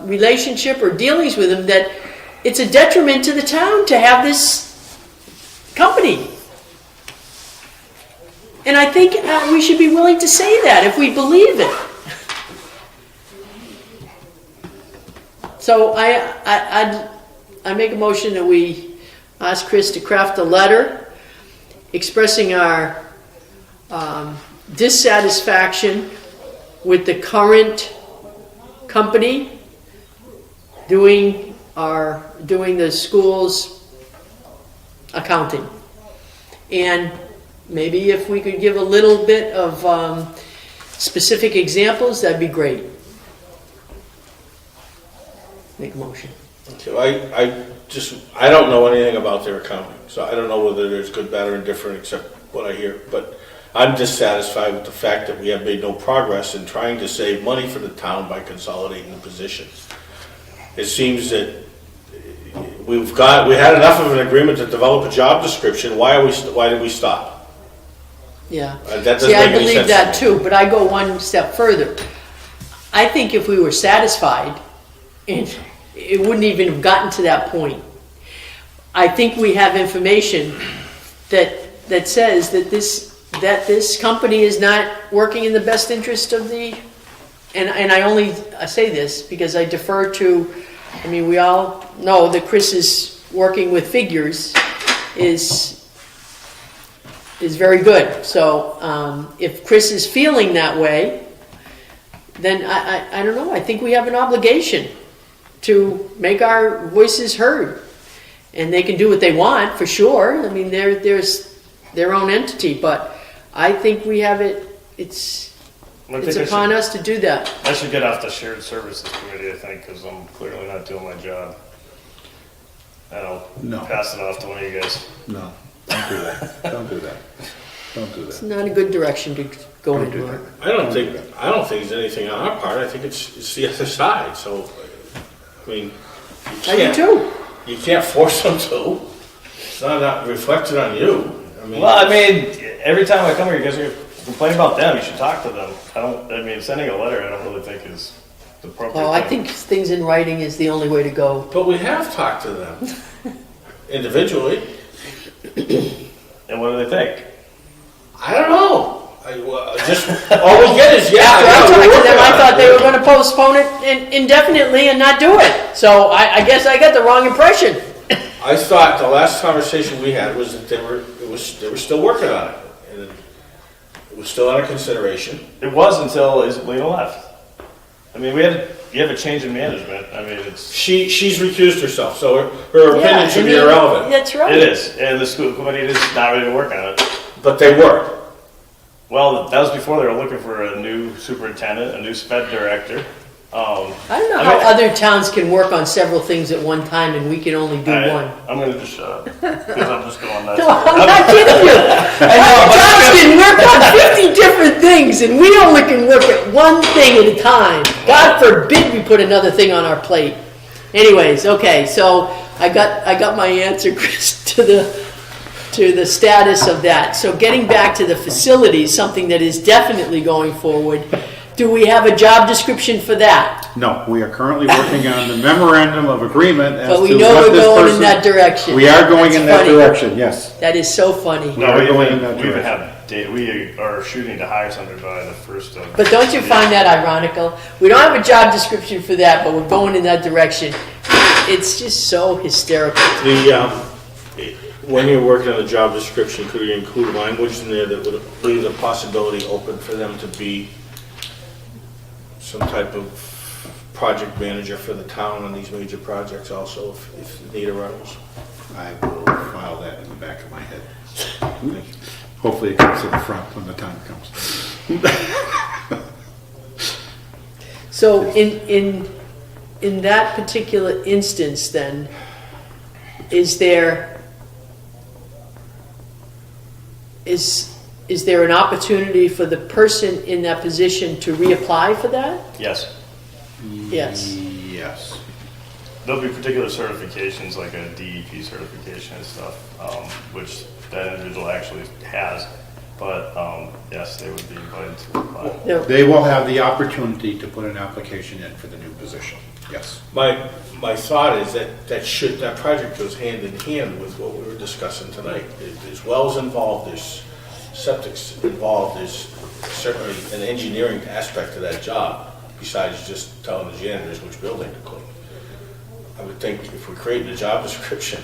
relationship or dealings with him, that it's a detriment to the town to have this company. And I think we should be willing to say that if we believe it. So I make a motion that we ask Chris to craft a letter expressing our dissatisfaction with the current company doing the school's accounting. And maybe if we could give a little bit of specific examples, that'd be great. Make a motion. so I don't know anything about their accounting, so I don't know whether there's good, bad, or indifferent except what I hear. But I'm dissatisfied with the fact that we have made no progress in trying to save money for the town by consolidating the positions. It seems that we had enough of an agreement to develop a job description. Why did we stop? Yeah. That doesn't See, I make any believe sense that to me. too, but I go one step further. I think if we were satisfied, and it wouldn't even have gotten to that point. I think we have information that says that this company is not working in the best interest of the, and I say this because I defer to, we all know that Chris is working with figures is very good. So if Chris is feeling that way, then I don't know, I think we have an obligation to make our voices heard. And they can do what they want, for sure. There's their own entity, but I think we have it's upon us to do that. I should get off the shared services committee, I think, because I'm clearly not doing my job. No. Pass it off to one of you guys. No, don't do that. Don't do that. Don't do It's that. not a good direction to go Don't in, do Mark. I don't think there's anything on our part. I think it's the other side. So, I do too. You can't force them to. It's not reflected on you. I mean, Well, I mean, every time I come here, you guys are complaining about them, you should talk to them. I mean, sending a letter, I don't really think is the appropriate Oh, I thing. think things in writing is the only way to go. but we have talked to them individually. And what do they think? I don't know. Just all we get is After I we're talked to working them, I on thought it. they were gonna postpone it indefinitely and not do it. So I guess I got the wrong impression. I thought the last conversation we had was that they were still working on it, and it was still under consideration. It was until Lena left. I mean, you have a change in management. I mean, She's recused herself, so her Yeah, opinion should I be mean, irrelevant. That's right. it is, and the school committee is not ready to work on it. But they were. Well, that was before they were looking for a new superintendent, a new sped director. I don't know I how mean- other towns can work on several things at one time and we can only do one. I'm gonna just shut up because I'm just going nuts. No, I'm not kidding you. Other towns can work on 50 different things and we only can work at one thing at a time. God forbid we put another thing on our plate. Anyways, okay, so I got my answer, Chris, to the status of that. So getting back to the facilities, something that is definitely going forward. Do we have a job description for that? No, we are currently working on the memorandum of agreement as to But what we this know person. we're going in that direction. We are going That's in that funny. direction, yes. That is so funny. No, We're going in that we even direction. have we are shooting to hire somebody by the first of. But don't you find that ironical? We don't have a job description for that, but we're going in that direction. It's just so hysterical. When you're working on the job description, could you include language in there that would leave the possibility open for them to be some type of project manager for the town on these major projects also, if the need arose? I will file that in the back of my head. Hopefully it comes to the front when the time comes. So in that particular instance then, is there an opportunity for the person in that position to reapply for that? Yes, Yes. Yes. there'll be particular certifications like a DEP certification and stuff, which that individual actually has. But yes, they would be invited to apply. No. They will have the opportunity to put an application in for the new position, yes. My thought is that project goes hand in hand with what we were discussing tonight. There's wells involved, there's septic's involved, there's certainly an engineering aspect to that job, besides just telling the janitors which building to clean. I would think if we're creating a job description,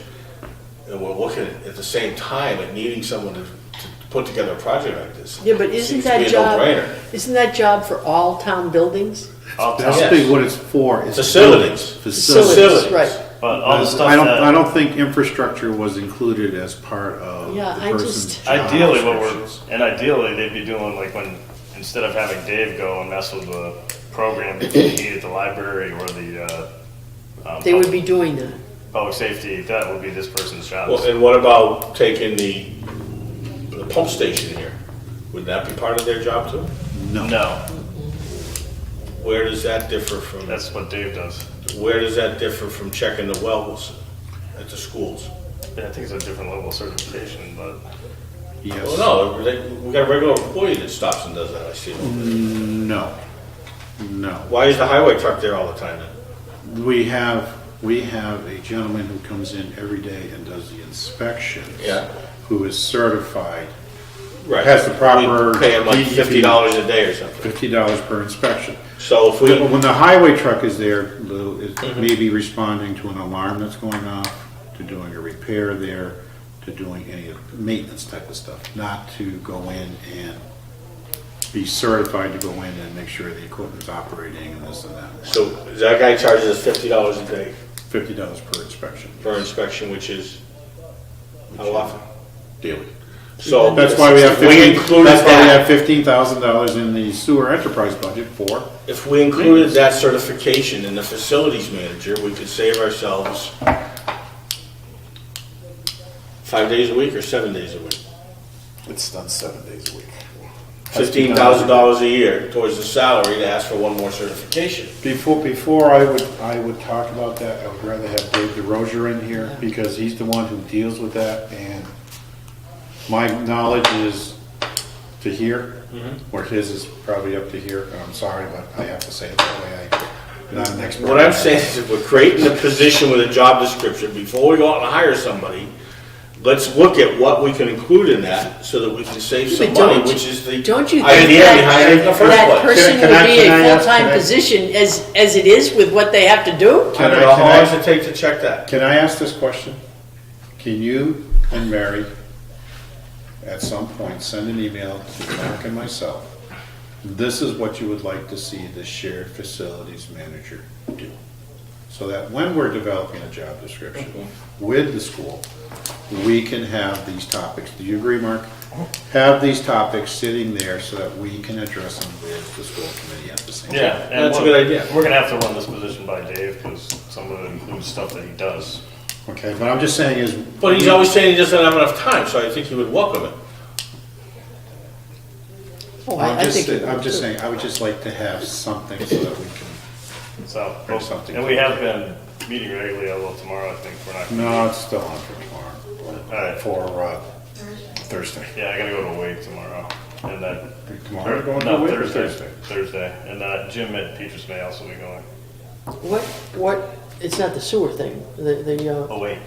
and we're looking at the same time at needing someone to put together a project like this. Yeah, but it isn't seems to be that a job, no-brainer. isn't that job for all town buildings? I'll That's tell Yes. what it's for. Is Facilities. Facilities. Right. but all the stuff I that don't think infrastructure was included as part of Yeah, the I person's just- job ideally descriptions. they'd be doing like when instead of having Dave go and mess with the program that you need at the library or the They would be doing that. public safety, that would be this person's job. Well, and what about taking the pump station here? Would that be part of their job too? No, Where does that differ from, that's what Dave does. where does that differ from checking the wells at the schools? Yeah, I think it's a different level of certification, but Yes. Well, no, we got a regular employee that stops and does that, I see. No. No. Why is the highway truck there all the time then? We have a gentleman who comes in every day and does the inspections. Yeah. Who is certified, Right. Has the proper We pay him like DEP. $50 a day or something. $50 per inspection. So if we, When the highway truck is there, Lou, it Mm-hmm. may be responding to an alarm that's going off, to doing a repair there, to doing any maintenance type of stuff, not to go in and be certified to go in and make sure the equipment's operating and this and that. so that guy charges us $50 a day $50 per inspection. for inspection, which is how often? Daily. So That's why we have if we included that, $15,000 in the sewer enterprise budget for. if we included that certification in the facilities manager, we could save ourselves 5 days a week or 7 days a week. It's done 7 days a week. $15,000 a year towards the salary to ask for one more certification. Before I would talk about that, I would rather have Dave DeRozier in here, because he's the one who deals with that, and my knowledge is to here, where his is probably up to here, and I'm sorry, but I have to say it that way. I'm not an expert. What I'm saying is if we're creating a position with a job description, before we go out and hire somebody, let's look at what we can include in that so that we can save some But money, which is the Don't you think idea behind it in the that first that place. person Can would I- be can I a ask- full-time can I- position as it is with what they have to do? I don't know how long does it take to check that? Can I ask this question? Can you and Mary, at some point, send an email to Mark and myself? This is what you would like to see the shared facilities manager do. So that when we're developing a job description with the school, we can have these topics. Do you agree, Mark? Have these topics sitting there so that we can address them with the school committee at the same time. Yeah, and That's a look, good idea. We're gonna have to run this position by Dave, because some of it includes stuff that he does. Okay, but I'm just saying is. But he's always saying he doesn't have enough time, so I think he would welcome it. Oh, I'm I think it I'm would just too. saying, I would just like to have something so that we can. So, Or something. and we have been meeting regularly, although tomorrow I think we're not. No, it's still on for tomorrow. Alright. For Thursday. Yeah, I gotta go to Wake tomorrow, and then. Tomorrow, going to No, Wake or Thursday. Thursday, and Jim at Peaches may also be going. What, it's not the sewer thing, Oh, wait.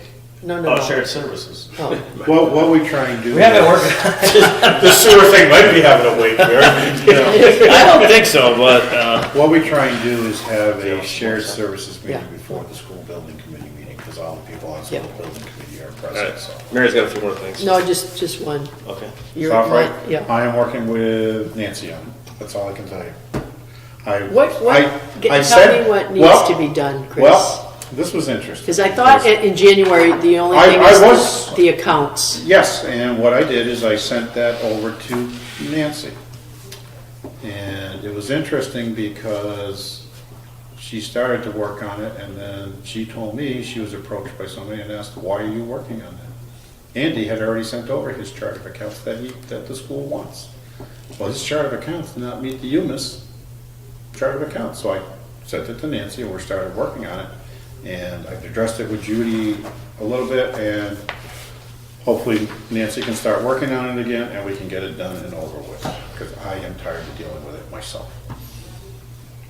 no, no, Oh, no. shared services. Oh. What we try and do. We haven't is- worked. The sewer thing might be having a wait there. I don't think so, but, What we try and do is have a shared services meeting Yeah. before the school building committee meeting, because all the people on school Yeah. building committee are all present, right. so. Mary's got a few more things. No, just one. Okay. You're Sound right? not- Yeah. I am working with Nancy on it, that's all I can tell you. What, I tell said- me what needs well- to be done, Chris. Well, this was interesting. Because I thought in January, the only I- thing I is was- the accounts. Yes, and what I did is I sent that over to Nancy. And it was interesting because she started to work on it, and then she told me she was approached by somebody and asked, why are you working on that? Andy had already sent over his chart of accounts that the school wants. Well, his chart of accounts did not meet the UMass chart of accounts, so I sent it to Nancy, and we started working on it. And I've addressed it with Judy a little bit, and hopefully Nancy can start working on it again, and we can get it done and over with, because I am tired of dealing with it myself.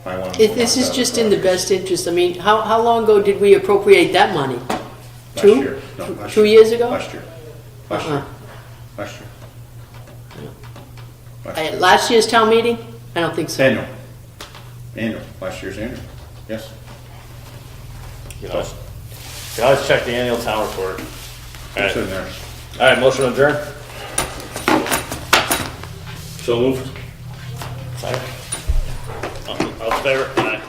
I want to move This on is to just other in the projects. best interest. I mean, how long ago did we appropriate that money? Last Two? year. No, last 2 year. years ago? Last year. Last year. Uh-uh. Last year. Last year. At last year's town meeting? I don't think so. Annual, last year's annual, yes. You know, you can always check the annual town report. All It's right, in there. all right, motion adjourned. So moved. Second. All in favor? Aye.